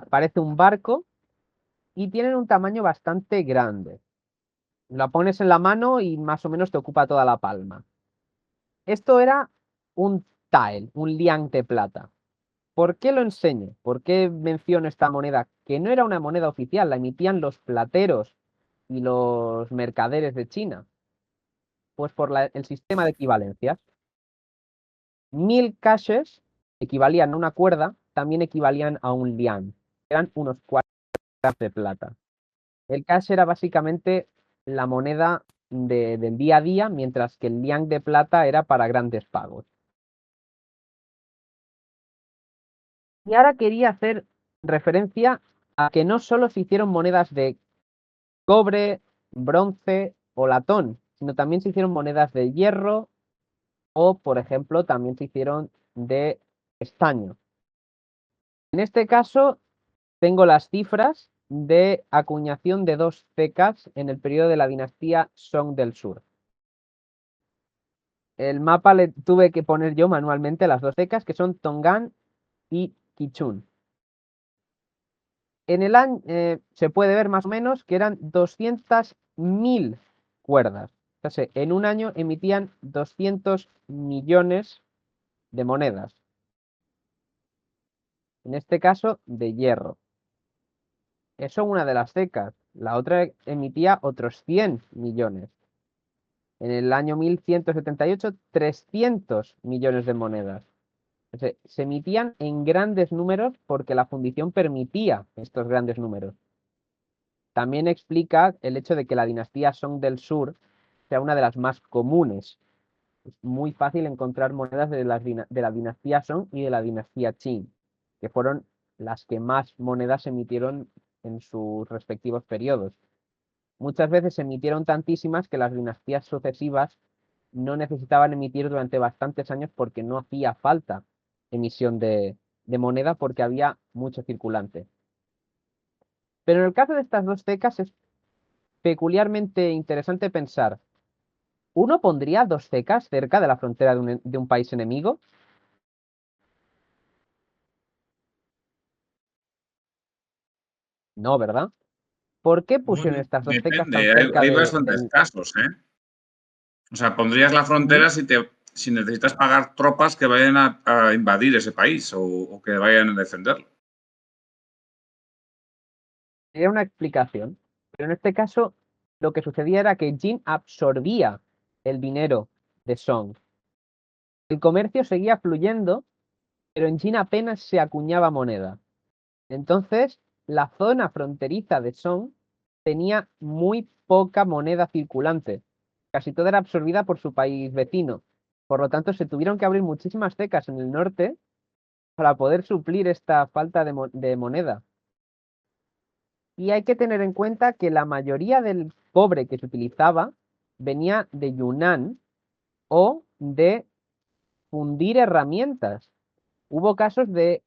S2: parece un barco y tienen un tamaño bastante grande. La pones en la mano y más o menos te ocupa toda la palma. Esto era un tael, un liang de plata. ¿Por qué lo enseño? ¿Por qué menciono esta moneda? Que no era una moneda oficial, la emitían los plateros y los mercaderes de China. Pues por el sistema de equivalencias. 1000 caches equivalían a una cuerda, también equivalían a un liang. Eran unos 4 de plata. El cash era básicamente la moneda del día a día, mientras que el liang de plata era para grandes pagos. Y ahora quería hacer referencia a que no solo se hicieron monedas de cobre, bronce o latón, sino también se hicieron monedas de hierro o, por ejemplo, también se hicieron de estaño. En este caso, tengo las cifras de acuñación de 2 cecas en el periodo de la dinastía Song del Sur. El mapa le tuve que poner yo manualmente las 2 cecas, que son Tongan y Kichun. En el año se puede ver más o menos que eran 200.000 cuerdas. O sea, en un año emitían 200 millones de monedas. En este caso, de hierro. Eso una de las cecas. La otra emitía otros 100 millones. En el año 1178, 300 millones de monedas. Se emitían en grandes números porque la fundición permitía estos grandes números. También explica el hecho de que la dinastía Song del Sur sea una de las más comunes. Es muy fácil encontrar monedas de la dinastía Song y de la dinastía Qing, que fueron las que más monedas emitieron en sus respectivos periodos. Muchas veces se emitieron tantísimas que las dinastías sucesivas no necesitaban emitir durante bastantes años porque no hacía falta emisión de moneda porque había mucho circulante. Pero en el caso de estas 2 cecas es peculiarmente interesante pensar, ¿uno pondría 2 cecas cerca de la frontera de un país enemigo? No, ¿verdad? ¿Por qué pusieron
S1: Bueno,
S2: estas 2 cecas tan
S1: depende,
S2: cerca
S1: hay bastantes
S2: del...
S1: casos, ¿eh? O sea, pondrías la frontera si necesitas pagar tropas que vayan a invadir ese país o que vayan a defenderlo.
S2: Era una explicación, pero en este caso lo que sucedía era que Jin absorbía el dinero de Song. El comercio seguía fluyendo, pero en China apenas se acuñaba moneda. Entonces, la zona fronteriza de Song tenía muy poca moneda circulante. Casi toda era absorbida por su país vecino. Por lo tanto, se tuvieron que abrir muchísimas cecas en el norte para poder suplir esta falta de moneda. Y hay que tener en cuenta que la mayoría del cobre que se utilizaba venía de Yunnan o de fundir herramientas. Hubo casos de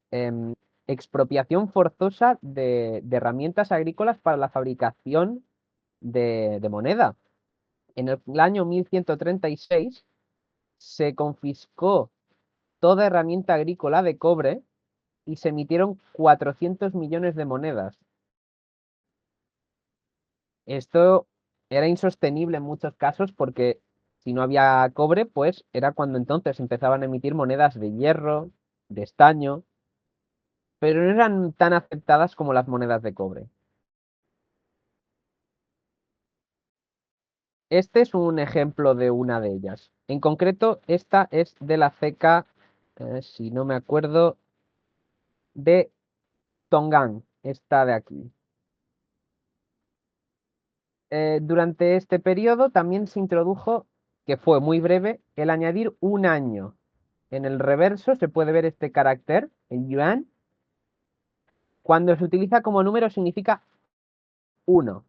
S2: expropiación forzosa de herramientas agrícolas para la fabricación de moneda. En el año 1136 se confiscó toda herramienta agrícola de cobre y se emitieron 400 millones de monedas. Esto era insostenible en muchos casos porque si no había cobre, pues era cuando entonces empezaban a emitir monedas de hierro, de estaño, pero no eran tan aceptadas como las monedas de cobre. Este es un ejemplo de una de ellas. En concreto, esta es de la ceca, si no me acuerdo, de Tongan, esta de aquí. Durante este periodo también se introdujo, que fue muy breve, el añadir un año. En el reverso se puede ver este carácter, el yuan. Cuando se utiliza como número significa 1.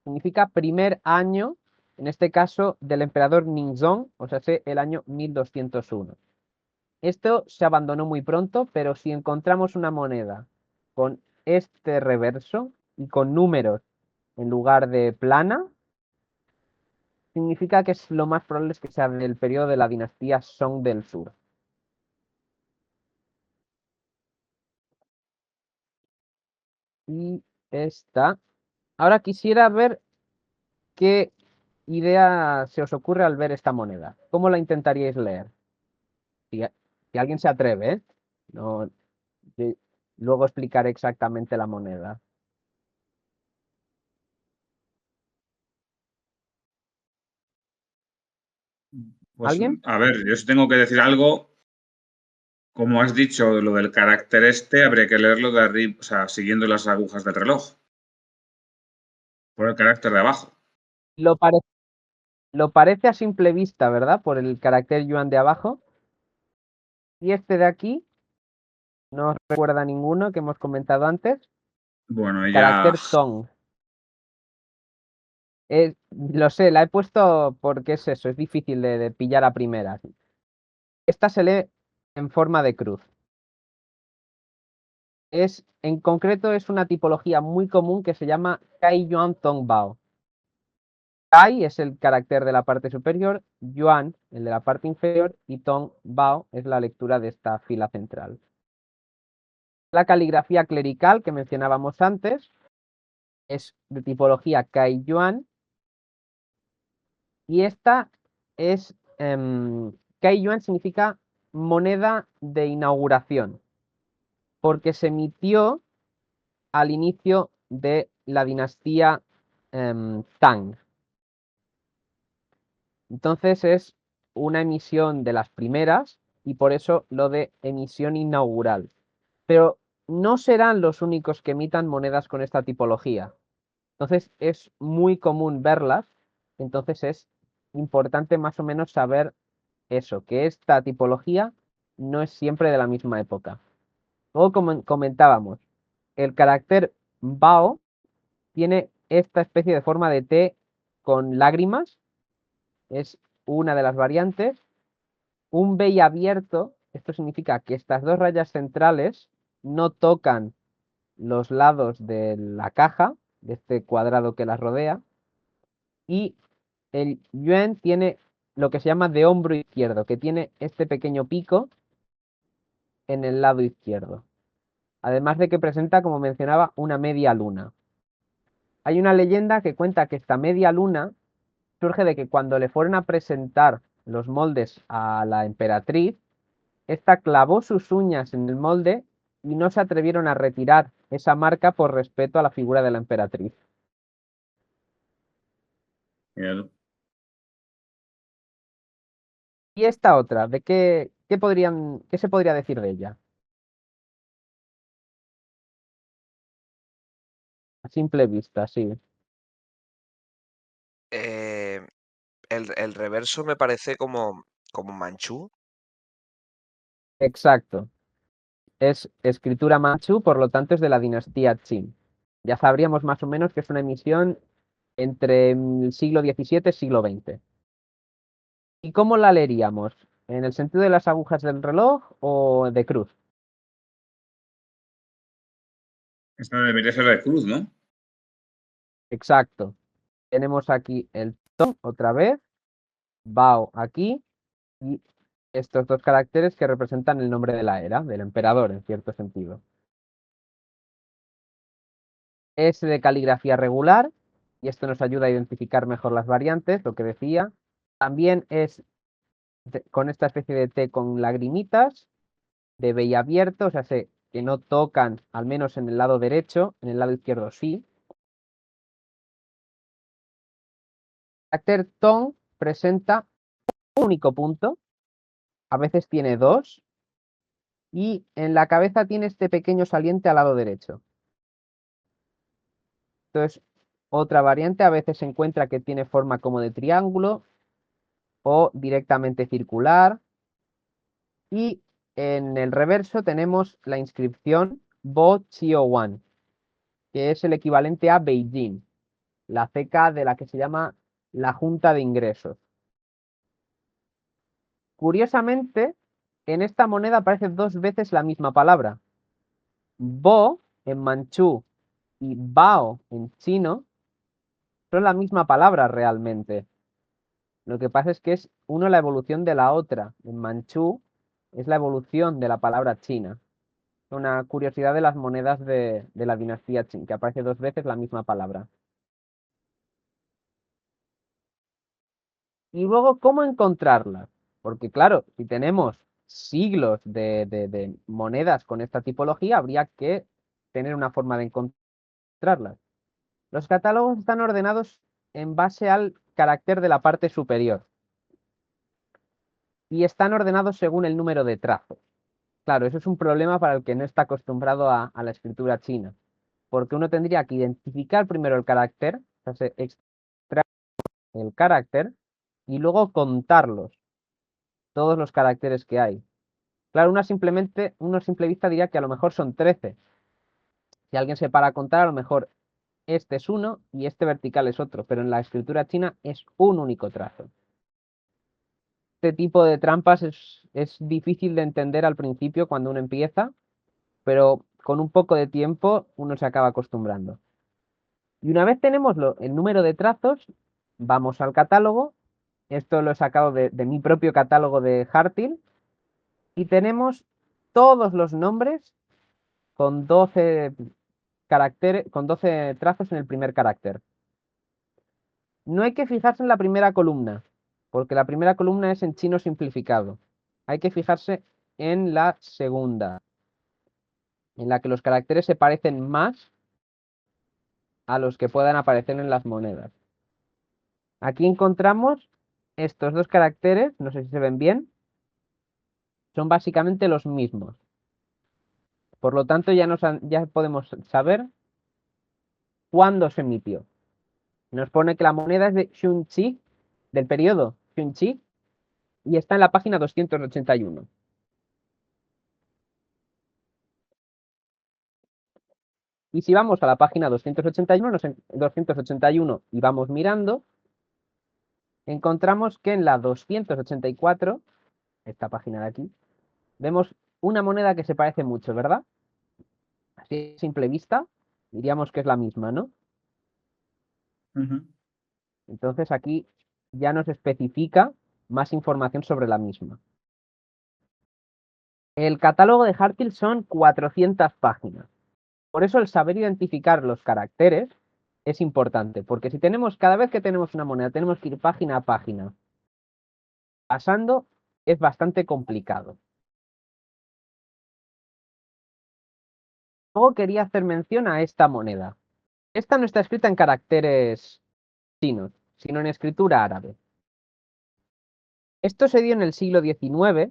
S2: Significa primer año, en este caso del emperador Ningzong, o sea, el año 1201. Esto se abandonó muy pronto, pero si encontramos una moneda con este reverso y con números en lugar de plana, significa que es lo más probable es que sea del periodo de la dinastía Song del Sur. Y esta. Ahora quisiera ver qué idea se os ocurre al ver esta moneda. ¿Cómo la intentaríais leer? Si alguien se atreve, ¿eh? No, luego explicaré exactamente la moneda.
S1: Pues,
S2: ¿Alguien?
S1: a ver, yo si tengo que decir algo, como has dicho, lo del carácter habría que leerlo de arriba, o sea, siguiendo las agujas del reloj, por el carácter de abajo.
S2: Lo, pare- lo parece a simple vista, ¿verdad? Por el carácter yuan de abajo. Y este de aquí no os recuerda ninguno que hemos comentado antes.
S1: Bueno, ella,
S2: Carácter tong. Lo sé, la he puesto porque es eso, es difícil de pillar a primeras. Esta se lee en forma de cruz. En concreto, es una tipología muy común que se llama Kai Yuan Tong Bao. Kai es el carácter de la parte superior, Yuan el de la parte inferior y Tong Bao es la lectura de esta fila central. La caligrafía clerical que mencionábamos antes es de tipología Kai Yuan y esta es Kai Yuan significa moneda de inauguración porque se emitió al inicio de la dinastía Tang. Entonces es una emisión de las primeras y por eso lo de emisión inaugural. Pero no serán los únicos que emitan monedas con esta tipología. Entonces es muy común verlas. Entonces es importante más o menos saber eso, que esta tipología no es siempre de la misma época. Luego, como comentábamos, el carácter Bao tiene esta especie de forma de T con lágrimas, es una de las variantes. Un BI abierto, esto significa que estas dos rayas centrales no tocan los lados de la caja, de este cuadrado que las rodea, y el yuan tiene lo que se llama de hombro izquierdo, que tiene este pequeño pico en el lado izquierdo. Además de que presenta, como mencionaba, una media luna. Hay una leyenda que cuenta que esta media luna surge de que cuando le fueron a presentar los moldes a la emperatriz, esta clavó sus uñas en el molde y no se atrevieron a retirar esa marca por respeto a la figura de la emperatriz.
S1: el-
S2: Y esta otra, ¿de qué se podría decir de ella? A simple vista, sí.
S3: Eh, el reverso me parece como manchú.
S2: Exacto. Es escritura manchú, por lo tanto es de la dinastía Qin. Ya sabríamos más o menos que es una emisión entre el siglo XVII y siglo XX. ¿Y cómo la leeríamos? ¿En el sentido de las agujas del reloj o de cruz?
S1: esta debería ser de cruz, ¿no?
S2: Exacto. Tenemos aquí el ton otra vez, Bao aquí y estos dos caracteres que representan el nombre de la era, del emperador en cierto sentido. Es de caligrafía regular y esto nos ayuda a identificar mejor las variantes, lo que decía. También es con esta especie de T con lagrimitas, de B abierto, o sea, que no tocan, al menos en el lado derecho, en el lado izquierdo sí. El carácter ton presenta un único punto, a veces tiene dos, y en la cabeza tiene este pequeño saliente al lado derecho. Entonces, otra variante a veces se encuentra que tiene forma como de triángulo o directamente circular. Y en el reverso tenemos la inscripción Bo Chio Wan, que es el equivalente a Beijing, la ceca de la que se llama la Junta de Ingresos. Curiosamente, en esta moneda aparece dos veces la misma palabra. Bo en manchú y bao en chino son la misma palabra realmente. Lo que pasa es que es uno la evolución de la otra. En manchú es la evolución de la palabra china. Una curiosidad de las monedas de la dinastía Qin, que aparece dos veces la misma palabra. Y luego, ¿cómo encontrarlas? Porque claro, si tenemos siglos de monedas con esta tipología, habría que tener una forma de encontrarlas. Los catálogos están ordenados en base al carácter de la parte superior. y están ordenados según el número de trazos. Claro, eso es un problema para el que no está acostumbrado a la escritura china, porque uno tendría que identificar primero el carácter, o sea, se extrae el carácter y luego contarlos, todos los caracteres que hay. Claro, uno a simple vista diría que a lo mejor son 13. Si alguien se para a contar, a lo mejor este es uno y este vertical es otro, pero en la escritura china es un único trazo. Este tipo de trampas es difícil de entender al principio cuando uno empieza, pero con un poco de tiempo uno se acaba acostumbrando. Y una vez tenemos el número de trazos, vamos al catálogo. Esto lo he sacado de mi propio catálogo de Hartil. Y tenemos todos los nombres con 12 caracteres, con 12 trazos en el primer carácter. No hay que fijarse en la primera columna, porque la primera columna es en chino simplificado. Hay que fijarse en la segunda, en la que los caracteres se parecen más a los que puedan aparecer en las monedas. Aquí encontramos estos dos caracteres, no sé si se ven bien, son básicamente los mismos. Por lo tanto, ya podemos saber cuándo se emitió. Nos pone que la moneda es de Xunqi, del periodo Xunqi, y está en la página 281. Y si vamos a la página 281 y vamos mirando, encontramos que en la 284, esta página de aquí, vemos una moneda que se parece mucho, ¿verdad? Así a simple vista, diríamos que es la misma, ¿no? Entonces aquí ya nos especifica más información sobre la misma. El catálogo de Hartil son 400 páginas. Por eso el saber identificar los caracteres es importante, porque si cada vez que tenemos una moneda, tenemos que ir página a página pasando, es bastante complicado. Luego quería hacer mención a esta moneda. Esta no está escrita en caracteres chinos, sino en escritura árabe. Esto se dio en el siglo XIX,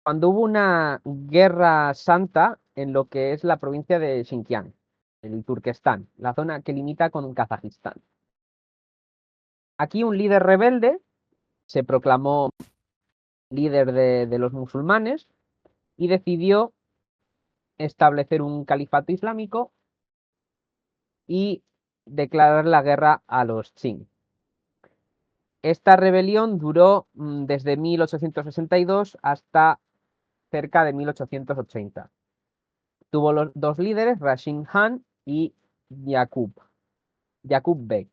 S2: cuando hubo una guerra santa en lo que es la provincia de Xinjiang, el Turquestán, la zona que limita con Kazajistán. Aquí un líder rebelde se proclamó líder de los musulmanes y decidió establecer un califato islámico y declarar la guerra a los Qing. Esta rebelión duró desde 1862 hasta cerca de 1880. Tuvo los dos líderes, Rashid Khan y Yaqub Beg.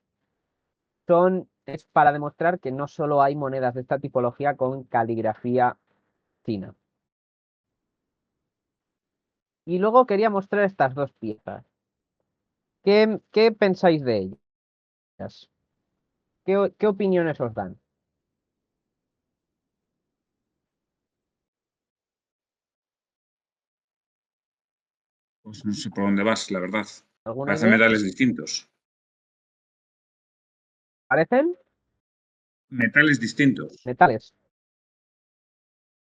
S2: Es para demostrar que no solo hay monedas de esta tipología con caligrafía china. Y luego quería mostrar estas dos piezas. ¿Qué pensáis de ellas? ¿Qué opiniones os dan?
S1: Pues no sé por dónde vas, la verdad.
S2: ¿Alguna
S1: Parecen
S2: idea?
S1: metales distintos.
S2: ¿Parecen?
S1: Metales distintos.
S2: Metales.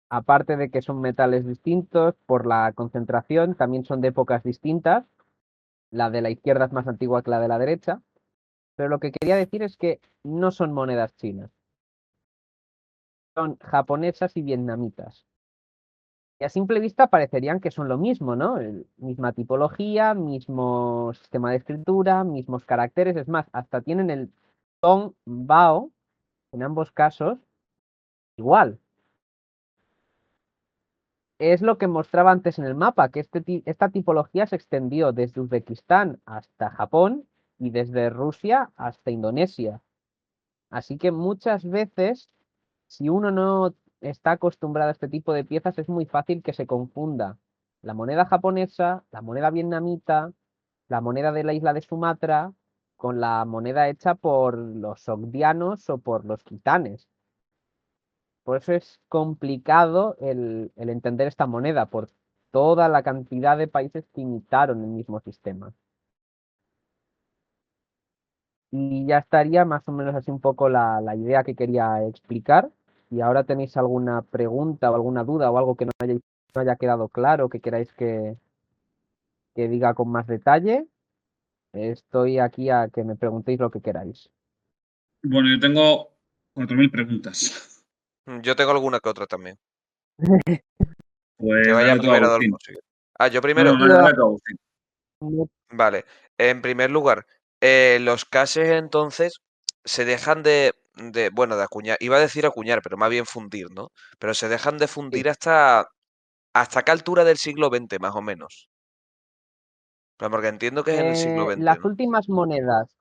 S2: Aparte de que son metales distintos por la concentración, también son de épocas distintas. La de la izquierda es más antigua que la de la derecha. Pero lo que quería decir es que no son monedas chinas. Son japonesas y vietnamitas. Y a simple vista parecerían que son lo mismo, ¿no? Misma tipología, mismo sistema de escritura, mismos caracteres. Es más, hasta tienen el Tong Bao, en ambos casos, igual. Es lo que mostraba antes en el mapa, que esta tipología se extendió desde Uzbekistán hasta Japón y desde Rusia hasta Indonesia. Así que muchas veces, si uno no está acostumbrado a este tipo de piezas, es muy fácil que se confunda la moneda japonesa, la moneda vietnamita, la moneda de la isla de Sumatra, con la moneda hecha por los sogdianos o por los quitanes. Por eso es complicado el entender esta moneda, por toda la cantidad de países que imitaron el mismo sistema. Y ya estaría más o menos así un poco la idea que quería explicar. si ahora tenéis alguna pregunta o alguna duda o algo que no haya quedado claro, que queráis que diga con más detalle, estoy aquí a que me preguntéis lo que queráis.
S1: Bueno, yo tengo 4.000 preguntas.
S3: Yo tengo alguna que otra también. Que
S1: Pues
S3: vaya
S1: dale tú,
S3: primero, Adolfo.
S1: Agustín.
S3: Si quieres. Ah, yo
S1: No,
S3: primero.
S1: no, dale, dale tú, Agustín.
S3: Vale. En primer lugar, los caches entonces se dejan bueno, de acuñar. Iba a decir acuñar, pero más bien fundir, ¿no? Pero se dejan de
S2: Sí.
S3: fundir ¿hasta qué altura del siglo XX, más o menos? Pero porque entiendo que es en el siglo XX,
S2: Las
S3: ¿no?
S2: últimas monedas,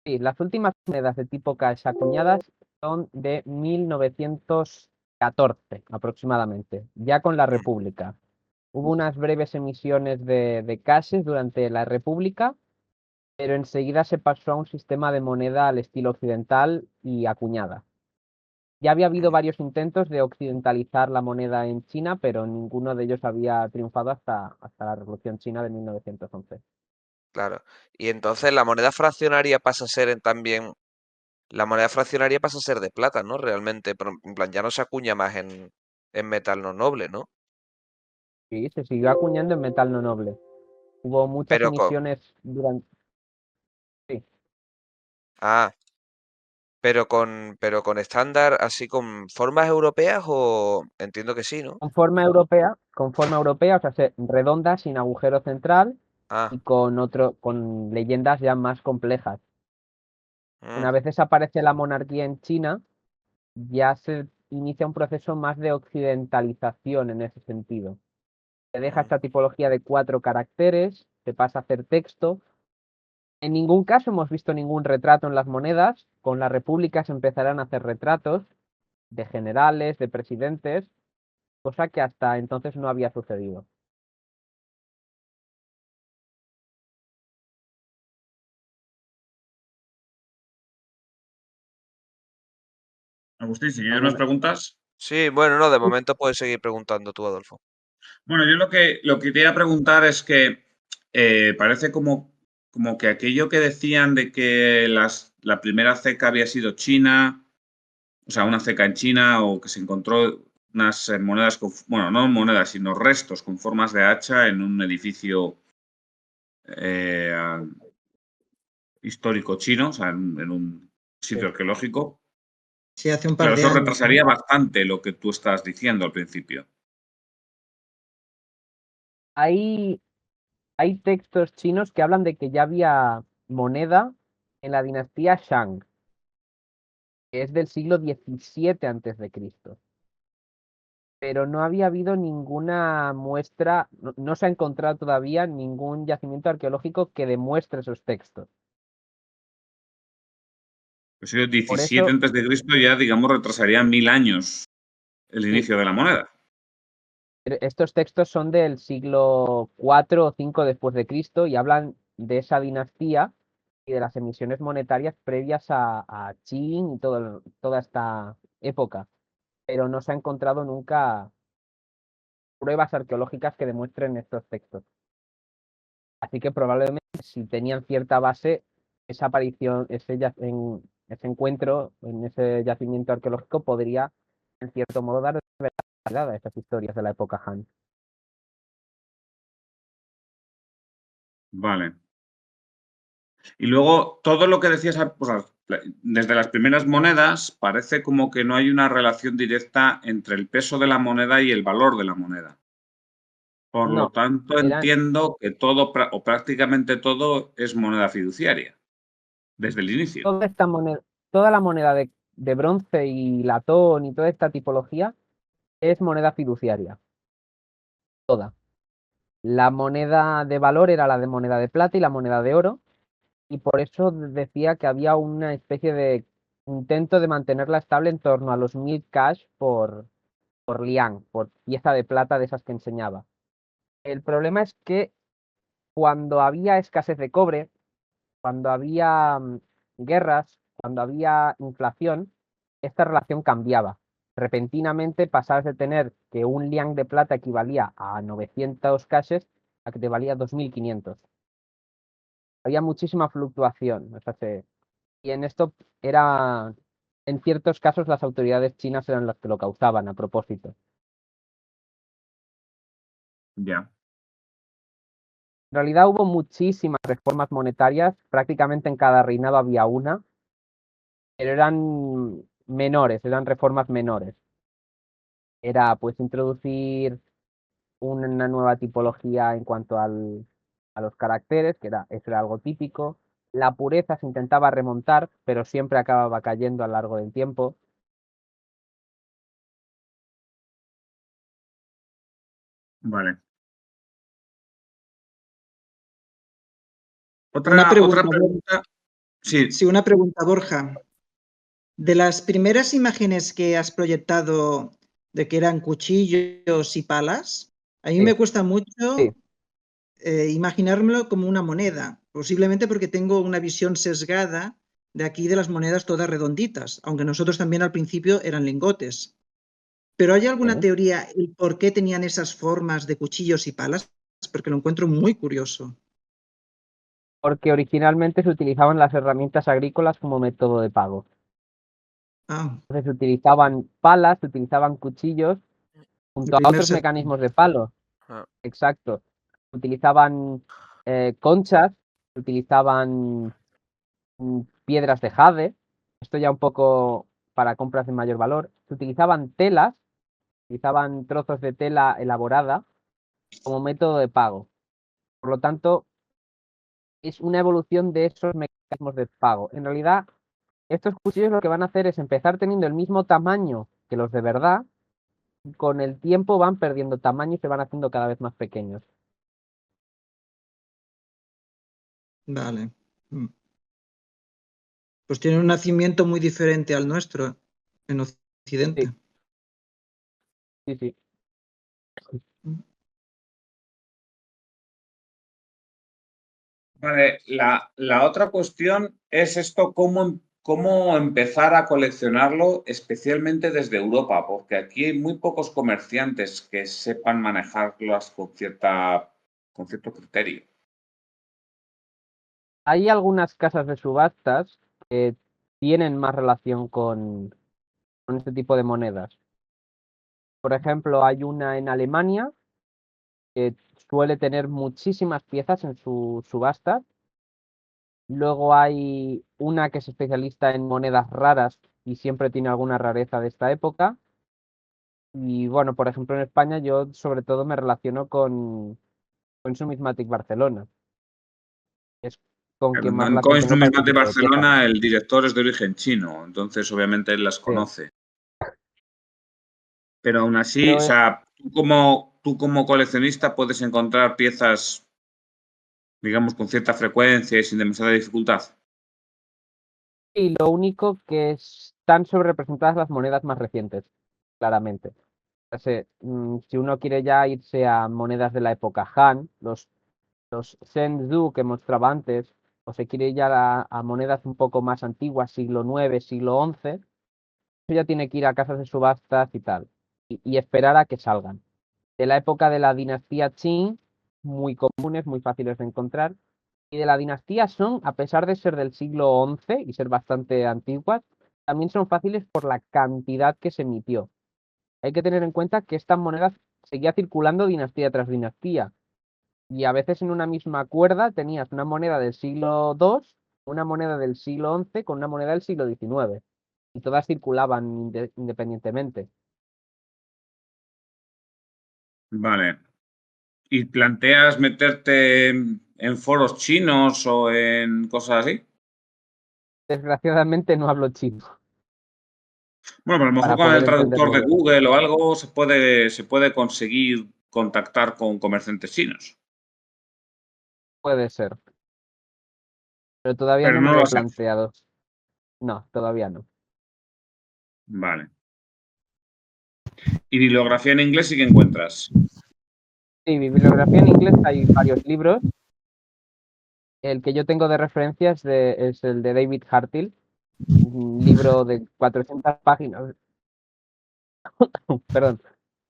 S2: sí, las últimas monedas de tipo cash acuñadas son de 1914 aproximadamente, ya con la
S3: Mm,
S2: República. Hubo unas breves emisiones de cashes durante la República, pero enseguida se pasó a un sistema de moneda al estilo occidental y acuñada. Ya había habido
S3: mm,
S2: varios intentos de occidentalizar la moneda en China, pero ninguno de ellos había triunfado hasta la Revolución China de 1911.
S3: claro. Y entonces la moneda fraccionaria pasa a ser también. La moneda fraccionaria pasa a ser de plata, ¿no? Realmente, pero en plan, ya no se acuña más en metal no noble, ¿no?
S2: Sí, se siguió acuñando en metal no noble. Hubo muchas
S3: Pero con,
S2: emisiones durante... Sí,
S3: ah, pero con estándar, así con formas europeas o entiendo que sí, ¿no?
S2: con forma europea, o sea, redonda, sin agujero central
S3: Ah,
S2: y con leyendas ya más complejas.
S3: mm,
S2: Una vez desaparece la monarquía en China, ya se inicia un proceso más de occidentalización en ese sentido. Se deja
S3: mm,
S2: esta tipología de 4 caracteres, se pasa a hacer texto. En ningún caso hemos visto ningún retrato en las monedas. Con la República se empezarán a hacer retratos de generales, de presidentes, cosa que hasta entonces no había sucedido.
S1: Agustín, si quieres más
S2: ¿Alguna?
S1: preguntas.
S3: sí, bueno, no, de momento puedes seguir preguntando tú, Adolfo.
S1: Bueno, yo lo que te iba a preguntar es que parece como que aquello que decían de que la primera ceca había sido China, o sea, una ceca en China, o que se encontró unas monedas, bueno, no monedas, sino restos con formas de hacha en un edificio eh, histórico chino, o sea, en un
S2: Sí.
S1: sitio arqueológico.
S4: Sí, hace un par
S1: Claro,
S4: de
S1: eso
S4: años, ¿no?
S1: retrasaría bastante lo que tú estás diciendo al principio.
S2: Hay, hay textos chinos que hablan de que ya había moneda en la dinastía Shang, que es del siglo XVII antes de Cristo. Pero no había habido ninguna muestra, no se ha encontrado todavía ningún yacimiento arqueológico que demuestre esos textos.
S1: Pues el
S2: Por
S1: 17
S2: eso,
S1: antes de Cristo ya, digamos, retrasaría 1000 años el
S2: sí,
S1: inicio de la moneda.
S2: estos textos son del siglo IV o V después de Cristo y hablan de esa dinastía y de las emisiones monetarias previas a Qin y toda esta época, pero no se ha encontrado nunca pruebas arqueológicas que demuestren estos textos. Así que probablemente si tenían cierta base, esa aparición, ese encuentro en ese yacimiento arqueológico podría, en cierto modo, dar verdad a esas historias de la época Han.
S1: Vale. Y luego, todo lo que decías, o sea, desde las primeras monedas, parece como que no hay una relación directa entre el peso de la moneda y el valor de la moneda. Por lo
S2: No,
S1: tanto,
S2: eran
S1: entiendo que todo, o prácticamente todo, es moneda fiduciaria, desde el inicio.
S2: toda esta moneda, toda la moneda de bronce y latón y toda esta tipología es moneda fiduciaria. Toda. La moneda de valor era la de moneda de plata y la moneda de oro, y por eso decía que había una especie de intento de mantenerla estable en torno a los 1000 cash por liang, por pieza de plata de esas que enseñaba. El problema es que cuando había escasez de cobre, cuando había guerras, cuando había inflación, esta relación cambiaba. Repentinamente pasabas de tener que un liang de plata equivalía a 900 cashes a que te valía 2500. Había muchísima fluctuación. O sea, y en esto era en ciertos casos las autoridades chinas eran las que lo causaban a propósito.
S1: Ya.
S2: En realidad hubo muchísimas reformas monetarias, prácticamente en cada reinado había una, pero eran menores, eran reformas menores. Era pues introducir una nueva tipología en cuanto a los caracteres, eso era algo típico. La pureza se intentaba remontar, pero siempre acababa cayendo a lo largo del tiempo.
S1: Vale.
S4: Una
S1: Otra
S4: pregunta,
S1: pregunta. Sí,
S4: sí, una pregunta, Borja. De las primeras imágenes que has proyectado de que eran cuchillos y palas, a mí
S2: Sí.
S4: me cuesta mucho
S2: Sí.
S4: imaginármelo como una moneda, posiblemente porque tengo una visión sesgada de aquí de las monedas todas redonditas, aunque nosotros también al principio eran lingotes. ¿Pero hay alguna
S2: Sí.
S4: teoría el por qué tenían esas formas de cuchillos y palas? Porque lo encuentro muy curioso.
S2: Porque originalmente se utilizaban las herramientas agrícolas como método de pago.
S4: Ah,
S2: Entonces se utilizaban palas, se utilizaban cuchillos,
S4: el
S2: junto a
S4: primer
S2: otros
S4: ser.
S2: mecanismos de palo.
S3: Ah,
S2: Exacto. Se utilizaban conchas, se utilizaban piedras de jade, esto ya un poco para compras de mayor valor. Se utilizaban telas, utilizaban trozos de tela elaborada como método de pago. Por lo tanto, es una evolución de esos mecanismos de pago. En realidad, estos cuchillos lo que van a hacer es empezar teniendo el mismo tamaño que los de verdad, y con el tiempo van perdiendo tamaño y se van haciendo cada vez más pequeños.
S4: Vale. Pues tiene un nacimiento muy diferente al nuestro en Occidente.
S2: Sí, sí.
S1: Vale, la otra cuestión es esto, cómo empezar a coleccionarlo, especialmente desde Europa, porque aquí hay muy pocos comerciantes que sepan manejarlas con cierto criterio.
S2: Hay algunas casas de subastas que tienen más relación con este tipo de monedas. Por ejemplo, hay una en Alemania que suele tener muchísimas piezas en su subasta. Luego hay una que es especialista en monedas raras y siempre tiene alguna rareza de esta época. Y bueno, por ejemplo, en España yo sobre todo me relaciono con Numismatic Barcelona. Es con quien más
S1: En
S2: relación
S1: Coins
S2: tengo para este
S1: Numismatic
S2: tipo de piezas.
S1: Barcelona, el director es de origen chino, entonces obviamente él las
S2: Sí.
S1: conoce. Pero aún así,
S2: Pero
S1: o sea, tú como coleccionista puedes encontrar piezas, digamos, con cierta frecuencia y sin demasiada dificultad.
S2: y lo único que están sobrerepresentadas las monedas más recientes, claramente. O sea, si uno quiere ya irse a monedas de la época Han, los Shenzhou que mostraba antes, o se quiere ir ya a monedas un poco más antiguas, siglo IX, siglo XI, eso ya tiene que ir a casas de subastas y tal, y esperar a que salgan. De la época de la dinastía Qing, muy comunes, muy fáciles de encontrar, y de la dinastía Song, a pesar de ser del siglo XI y ser bastante antiguas, también son fáciles por la cantidad que se emitió. Hay que tener en cuenta que estas monedas seguía circulando dinastía tras dinastía, y a veces en una misma cuerda tenías una moneda del siglo II, una moneda del siglo XI con una moneda del siglo XIX, y todas circulaban independientemente.
S1: Vale. ¿Y planteas meterte en foros chinos o en cosas así?
S2: Desgraciadamente no hablo chino
S1: Bueno, pero a lo mejor
S2: para
S1: con el
S2: poder
S1: traductor
S2: entenderlo
S1: de
S2: bien.
S1: Google o algo se puede conseguir contactar con comerciantes chinos.
S2: Puede ser, pero todavía
S1: Pero
S2: no me
S1: no
S2: lo
S1: lo
S2: he
S1: sé.
S2: planteado. No, todavía no.
S1: Vale. ¿Y bibliografía en inglés sí que encuentras?
S2: Sí, bibliografía en inglés hay varios libros. El que yo tengo de referencia es el de David Hartill, un libro de 400 páginas, perdón,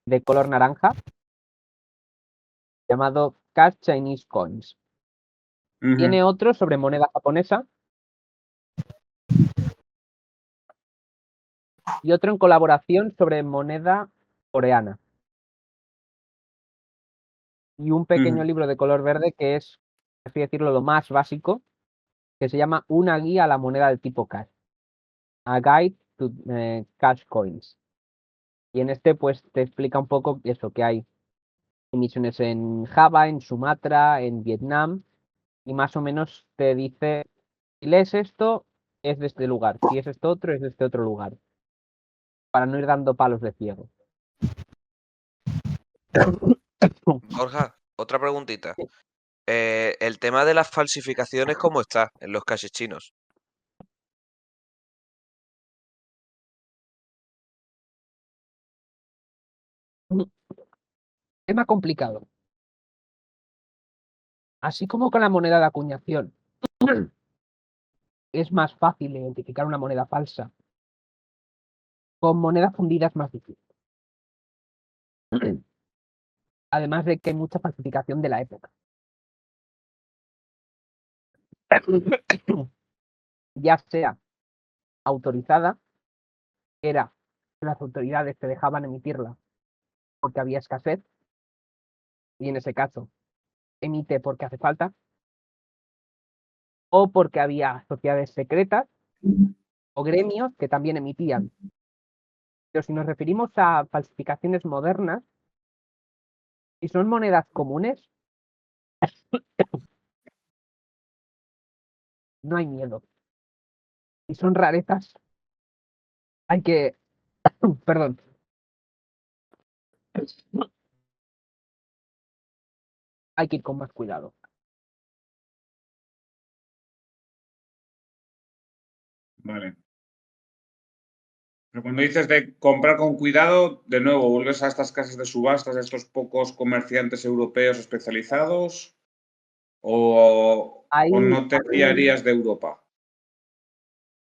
S2: de color naranja, llamado Cash Chinese Coins.
S1: Ujú.
S2: Tiene otro sobre moneda japonesa, y otro en colaboración sobre moneda coreana. Y un pequeño libro de color verde que es, así decirlo, lo más básico, que se llama Una guía a la moneda del tipo cash. A Guide to Cash Coins. Y en este pues te explica un poco eso, que hay emisiones en Java, en Sumatra, en Vietnam, y más o menos te dice, si lees esto, es de este lugar, si es esto otro, es de este otro lugar, para no ir dando palos de ciego.
S3: Borja, otra preguntita. El tema de las falsificaciones, ¿cómo está en los caches chinos?
S2: Tema complicado. Así como con la moneda de acuñación es más fácil identificar una moneda falsa, con moneda fundida es más difícil. Además de que hay mucha falsificación de la época. Ya sea autorizada, era que las autoridades te dejaban emitirla porque había escasez, y en ese caso emite porque hace falta, o porque había sociedades secretas o gremios que también emitían. Pero si nos referimos a falsificaciones modernas, si son monedas comunes, no hay miedo. Si son rarezas, hay que, perdón, hay que ir con más cuidado.
S1: Vale. Pero cuando dices de comprar con cuidado, de nuevo, vuelves a estas casas de subastas, a estos pocos comerciantes europeos especializados, o no te fiarías de Europa.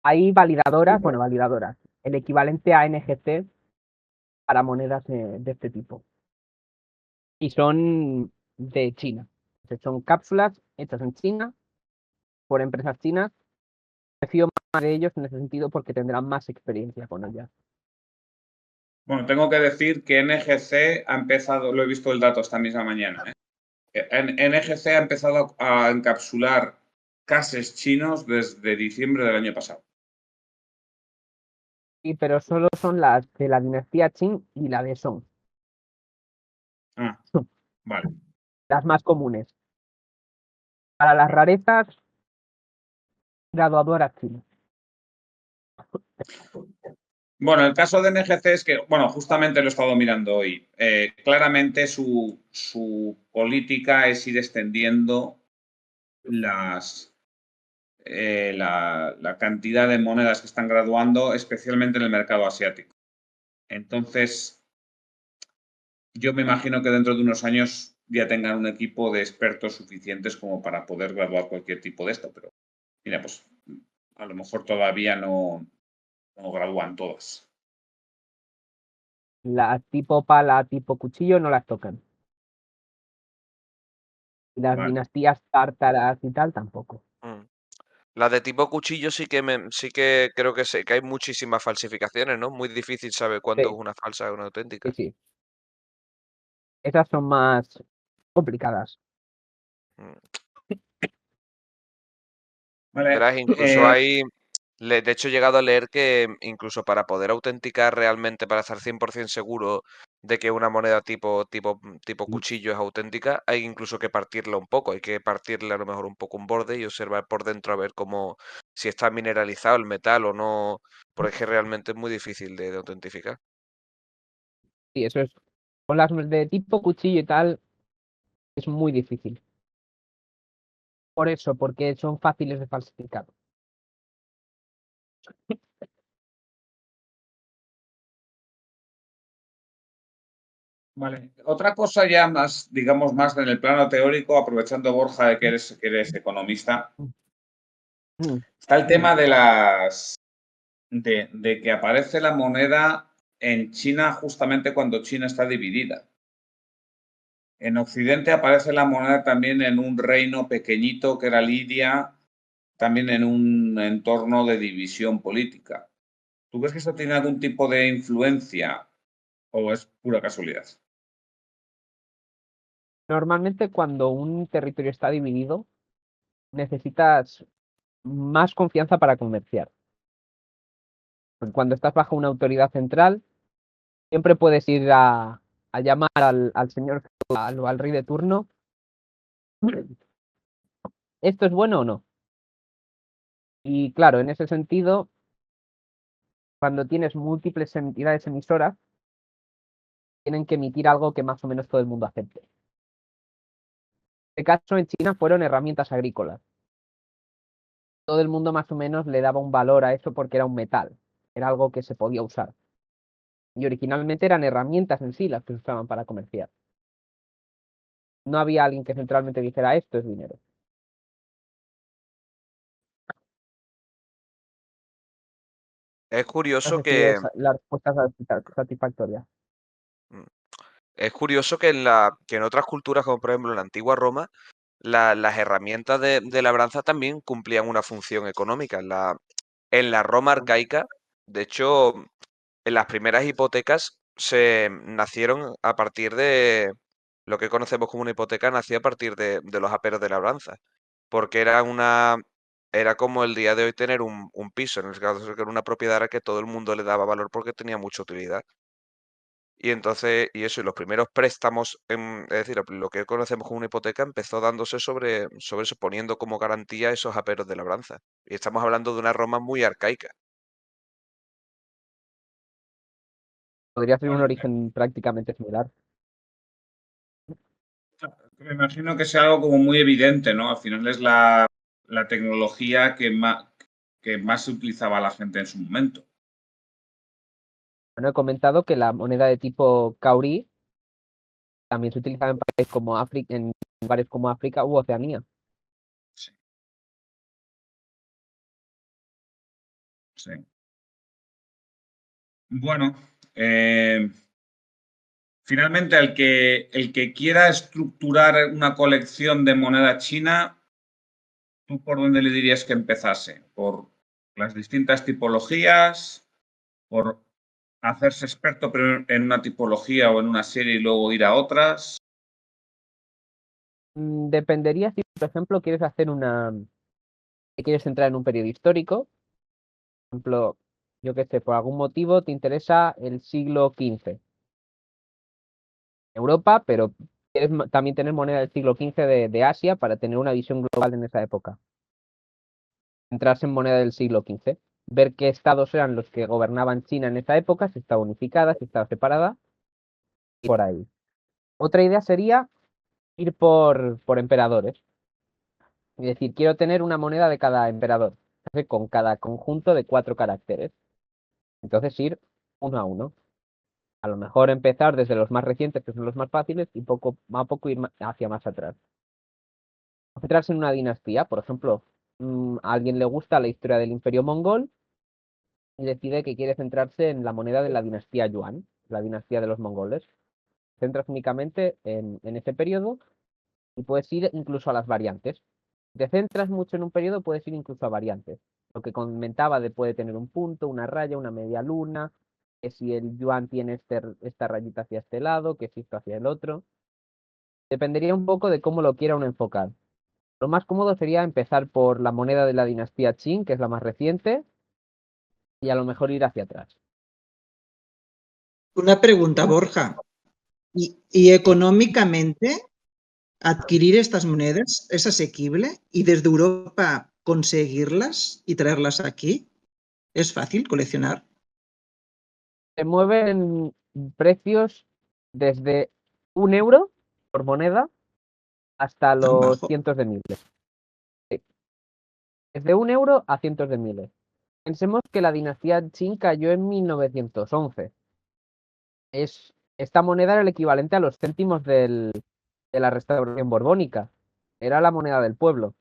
S2: Hay validadoras, bueno, validadoras, el equivalente a NGC para monedas de este tipo. Y son de China. Son cápsulas hechas en China por empresas chinas. Me fío más de ellos en ese sentido porque tendrán más experiencia con ellas.
S1: Bueno, tengo que decir que NGC ha empezado, lo he visto el dato esta misma mañana, NGC ha empezado a encapsular cases chinos desde diciembre del año pasado.
S2: Sí, pero solo son las de la dinastía Qing y la de Song.
S1: Ah, vale.
S2: Las más comunes. Para las rarezas, graduadoras chinas.
S1: Bueno, el caso de NGC es que, bueno, justamente lo he estado mirando hoy. Claramente su política es ir extendiendo la cantidad de monedas que están graduando, especialmente en el mercado asiático. Entonces, yo me imagino que dentro de unos años ya tengan un equipo de expertos suficientes como para poder graduar cualquier tipo de esto, pero mira, pues a lo mejor todavía no gradúan todas.
S2: Las tipo pala, tipo cuchillo no las tocan. Y las
S1: Vale.
S2: dinastías tártaras y tal tampoco.
S3: La de tipo cuchillo sí que creo que sé que hay muchísimas falsificaciones, ¿no? Muy difícil saber cuándo
S2: Sí.
S3: es una falsa o una auténtica.
S2: Sí, sí. Esas son más complicadas.
S1: Vale.
S3: Verás, incluso hay, de hecho he llegado a leer que incluso para poder autenticar realmente, para estar 100% seguro de que una moneda tipo cuchillo es auténtica, hay incluso que partirla un poco, hay que partirle a lo mejor un poco un borde y observar por dentro a ver cómo, si está mineralizado el metal o no, porque es que realmente es muy difícil de autentificar.
S2: Sí, eso es. Con las de tipo cuchillo y tal, es muy difícil. Por eso, porque son fáciles de falsificar.
S1: Vale. Otra cosa ya más, digamos, más en el plano teórico, aprovechando, Borja, de que eres economista, está el tema de de que aparece la moneda en China justamente cuando China está dividida. En Occidente aparece la moneda también en un reino pequeñito que era Lidia, también en un entorno de división política. ¿Tú crees que eso tiene algún tipo de influencia o es pura casualidad?
S2: Normalmente cuando un territorio está dividido, necesitas más confianza para comerciar. Cuando estás bajo una autoridad central, siempre puedes ir a llamar al señor feudal o al rey de turno. ¿Esto es bueno o no? Y claro, en ese sentido, cuando tienes múltiples entidades emisoras, tienen que emitir algo que más o menos todo el mundo acepte. En este caso, en China fueron herramientas agrícolas. Todo el mundo más o menos le daba un valor a eso porque era un metal, era algo que se podía usar. Y originalmente eran herramientas en sí las que se usaban para comerciar. No había alguien que centralmente dijera esto es dinero.
S3: Es
S2: No
S3: curioso
S2: sé si
S3: que,
S2: es la respuesta satisfactoria.
S3: mm, es curioso que en otras culturas, como por ejemplo en la antigua Roma, las herramientas de labranza también cumplían una función económica. En la Roma arcaica, de hecho, en las primeras hipotecas se nacieron a partir de lo que conocemos como una hipoteca, nació a partir de los aperos de labranza, porque era como el día de hoy tener un piso, en el caso de que era una propiedad a la que todo el mundo le daba valor porque tenía mucha utilidad. Y entonces, y eso, y los primeros préstamos, es decir, lo que conocemos como una hipoteca, empezó dándose sobre eso, poniendo como garantía esos aperos de labranza. Y estamos hablando de una Roma muy arcaica.
S2: Podría ser un
S1: Bueno,
S2: origen prácticamente similar.
S1: me imagino que sea algo como muy evidente, ¿no? Al final es la tecnología que más se utilizaba la gente en su momento.
S2: Bueno, he comentado que la moneda de tipo caurí también se utilizaba en lugares como África u Oceanía.
S1: Sí, sí. Bueno, finalmente el que quiera estructurar una colección de moneda china, ¿tú por dónde le dirías que empezase? ¿Por las distintas tipologías? ¿Por hacerse experto pero en una tipología o en una serie y luego ir a otras?
S2: Dependería si, por ejemplo, quieres entrar en un periodo histórico. Por ejemplo, yo qué sé, por algún motivo te interesa el siglo XV. Europa, pero quieres también tener moneda del siglo XV de Asia para tener una visión global en esa época. Centrarse en moneda del siglo XV. Ver qué estados eran los que gobernaban China en esa época, si estaba unificada, si estaba separada, y por ahí. Otra idea sería ir por emperadores. Es decir, quiero tener una moneda de cada emperador, con cada conjunto de 4 caracteres. Entonces ir uno a uno. A lo mejor empezar desde los más recientes, que son los más fáciles, y poco a poco ir hacia más atrás. Centrarse en una dinastía, por ejemplo, a alguien le gusta la historia del Imperio Mongol y decide que quiere centrarse en la moneda de la dinastía Yuan, la dinastía de los mongoles. Centras únicamente en ese periodo y puedes ir incluso a las variantes. Si te centras mucho en un periodo, puedes ir incluso a variantes. Lo que comentaba de puede tener un punto, una raya, una media luna, que si el yuan tiene esta rayita hacia este lado, que si esto hacia el otro. Dependería un poco de cómo lo quiera uno enfocar. Lo más cómodo sería empezar por la moneda de la dinastía Qin, que es la más reciente, y a lo mejor ir hacia atrás.
S4: Una pregunta, Borja. ¿Y económicamente adquirir estas monedas es asequible? ¿Y desde Europa conseguirlas y traerlas aquí? ¿Es fácil coleccionar?
S2: Se mueven precios desde 1 euro por moneda hasta
S4: ¿Tan
S2: los
S4: bajo?
S2: cientos de miles. Sí. Desde 1 euro a cientos de miles. Pensemos que la dinastía Qin cayó en 1911. Esta moneda era el equivalente a los céntimos de la restauración borbónica. Era la moneda del pueblo.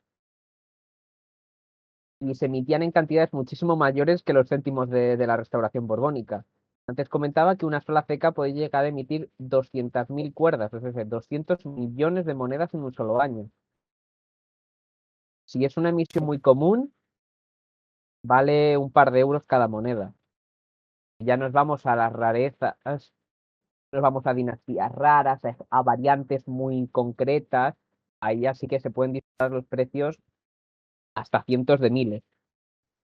S2: Y se emitían en cantidades muchísimo mayores que los céntimos de la restauración borbónica. Antes comentaba que una sola ceca puede llegar a emitir 200.000 cuerdas, es decir, 200 millones de monedas en un solo año. Si es una emisión muy común, vale un par de euros cada moneda. Ya nos vamos a las rarezas, nos vamos a dinastías raras, a variantes muy concretas. Ahí ya sí que se pueden disparar los precios hasta cientos de miles,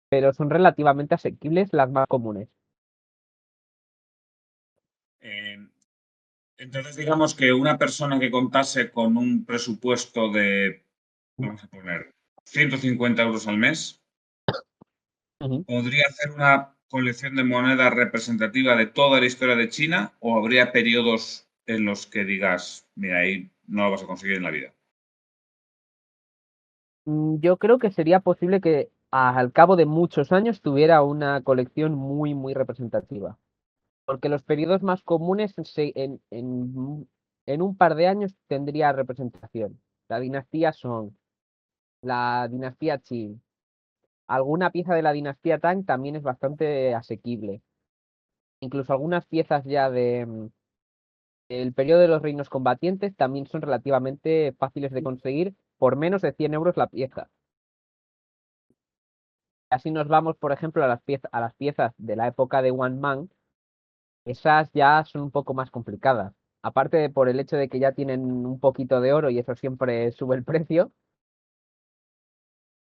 S2: pero son relativamente asequibles las más comunes.
S1: Eh, entonces, digamos que una persona que contase con un presupuesto de, vamos a poner, 150 euros al mes,
S2: Ujú.
S1: ¿podría hacer una colección de monedas representativa de toda la historia de China o habría periodos en los que digas, mira, ahí no lo vas a conseguir en la vida?
S2: Yo creo que sería posible que al cabo de muchos años tuviera una colección muy, muy representativa. Porque los periodos más comunes en un par de años tendría representación. La dinastía Song, la dinastía Qin. Alguna pieza de la dinastía Tang también es bastante asequible. Incluso algunas piezas ya del periodo de los reinos combatientes también son relativamente fáciles de conseguir por menos de 100 euros la pieza. Así nos vamos, por ejemplo, a las piezas de la época de One Man. Esas ya son un poco más complicadas. Aparte de por el hecho de que ya tienen un poquito de oro y eso siempre sube el precio,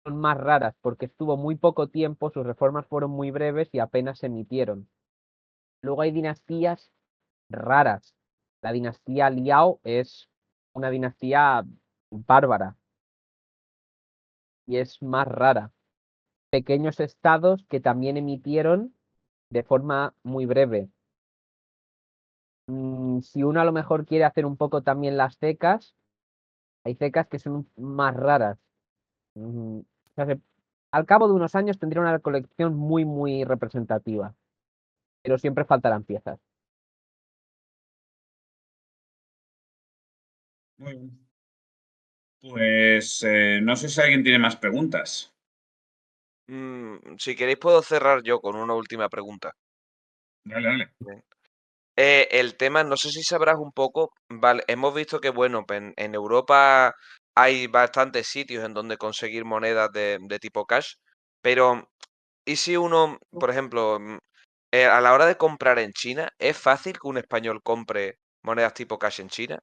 S2: son más raras porque estuvo muy poco tiempo, sus reformas fueron muy breves y apenas se emitieron. Luego hay dinastías raras. La dinastía Liao es una dinastía bárbara y es más rara. Pequeños estados que también emitieron de forma muy breve. Si uno a lo mejor quiere hacer un poco también las cecas, hay cecas que son más raras. O sea, al cabo de unos años tendría una colección muy, muy representativa, pero siempre faltarán piezas.
S1: Muy bien. Pues no sé si alguien tiene más preguntas.
S3: Si queréis puedo cerrar yo con una última pregunta.
S1: Dale, dale.
S3: Bien. El tema, no sé si sabrás un poco, vale, hemos visto que, bueno, en Europa hay bastantes sitios en donde conseguir monedas de tipo cash, pero ¿y si uno, por ejemplo, a la hora de comprar en China, es fácil que un español compre monedas tipo cash en China?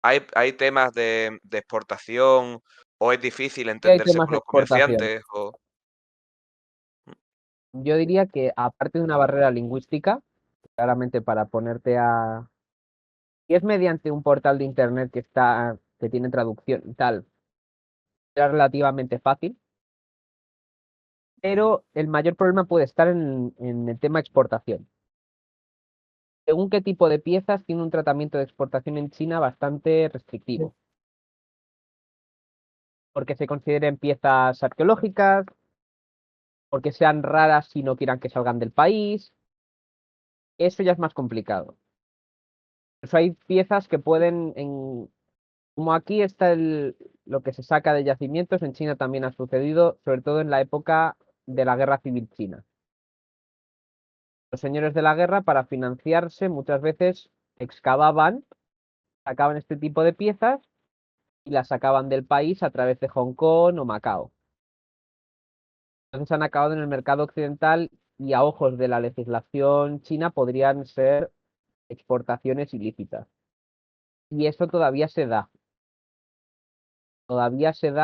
S3: ¿Hay temas de exportación o es difícil
S2: Y hay
S3: entenderse
S2: temas
S3: con
S2: de
S3: los
S2: exportación.
S3: comerciantes?
S2: Yo diría que aparte de una barrera lingüística, claramente para ponerte a... Y es mediante un portal de internet que tiene traducción y tal, es relativamente fácil, pero el mayor problema puede estar en el tema exportación. Según qué tipo de piezas, tiene un tratamiento de exportación en China bastante restrictivo, porque se consideren piezas arqueológicas, porque sean raras y no quieran que salgan del país. Eso ya es más complicado. Por eso hay piezas que pueden, como aquí está lo que se saca de yacimientos, en China también ha sucedido, sobre todo en la época de la Guerra Civil China. Los señores de la guerra, para financiarse, muchas veces excavaban, sacaban este tipo de piezas y las sacaban del país a través de Hong Kong o Macao. Entonces han acabado en el mercado occidental y a ojos de la legislación china podrían ser exportaciones ilícitas. Y eso todavía se da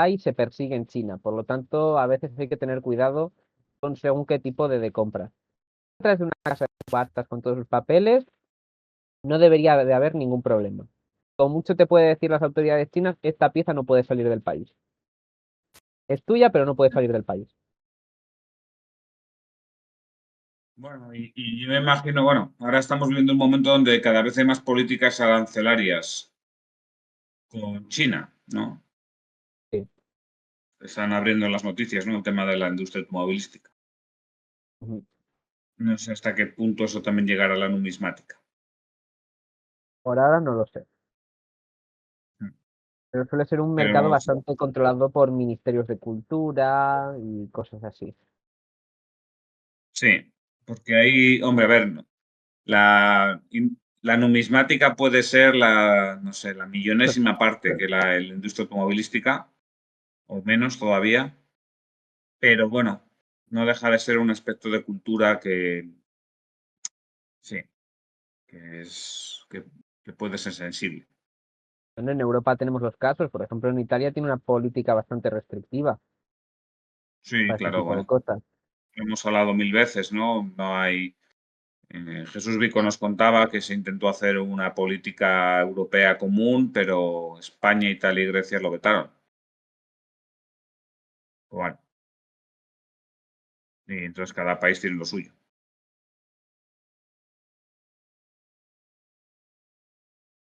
S2: y se persigue en China. Por lo tanto, a veces hay que tener cuidado con según qué tipo de compras. Si traes de una casa de subastas con todos los papeles, no debería de haber ningún problema. Como mucho te puede decir las autoridades chinas, esta pieza no puede salir del país. Es tuya, pero no puede salir del país.
S1: Bueno, y yo me imagino, bueno, ahora estamos viviendo un momento donde cada vez hay más políticas arancelarias con China, ¿no?
S2: Sí.
S1: Están abriendo las noticias, ¿no? El tema de la industria automovilística.
S2: Ujú.
S1: No sé hasta qué punto eso también llegará a la numismática.
S2: Por ahora no lo sé.
S1: Mm.
S2: Pero suele ser un mercado
S1: Pero
S2: bastante controlado por ministerios de cultura y cosas así.
S1: sí, porque ahí, hombre, a ver, la numismática puede ser no sé, la millonésima parte que la industria automovilística, o menos todavía, pero bueno, no deja de ser un aspecto de cultura Sí, que puede ser sensible.
S2: Bueno, en Europa tenemos los casos, por ejemplo, en Italia tiene una política bastante restrictiva
S1: Sí,
S2: para este
S1: claro,
S2: tipo de
S1: bueno,
S2: cosas.
S1: hemos hablado 1000 veces, ¿no? No hay. Jesús Vico nos contaba que se intentó hacer una política europea común, pero España, Italia y Grecia lo vetaron. Bueno, y entonces cada país tiene lo suyo.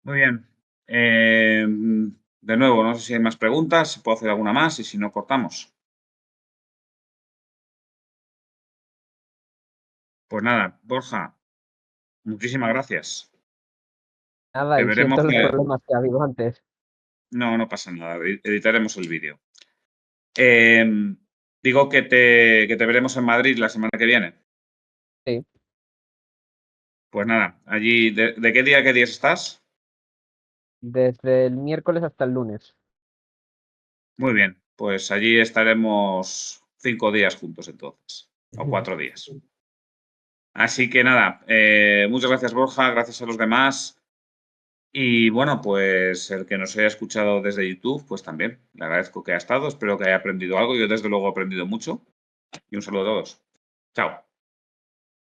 S1: Muy bien. De nuevo, no sé si hay más preguntas, si puedo hacer alguna más y si no, cortamos. Pues nada, Borja, muchísimas gracias.
S2: Nada,
S1: Te
S2: y
S1: veremos.
S2: siento los problemas que ha habido antes.
S1: No, no pasa nada. Editaremos el vídeo. Digo que te veremos en Madrid la semana que viene.
S2: Sí,
S1: Pues nada, allí, ¿de qué día a qué días estás?
S2: desde el miércoles hasta el lunes.
S1: Muy bien, pues allí estaremos 5 días juntos entonces, o 4 días. Así que nada, muchas gracias Borja, gracias a los demás. Y bueno, pues el que nos haya escuchado desde YouTube, pues también le agradezco que haya estado, espero que haya aprendido algo. Yo desde luego he aprendido mucho. Y un saludo a todos. Chao.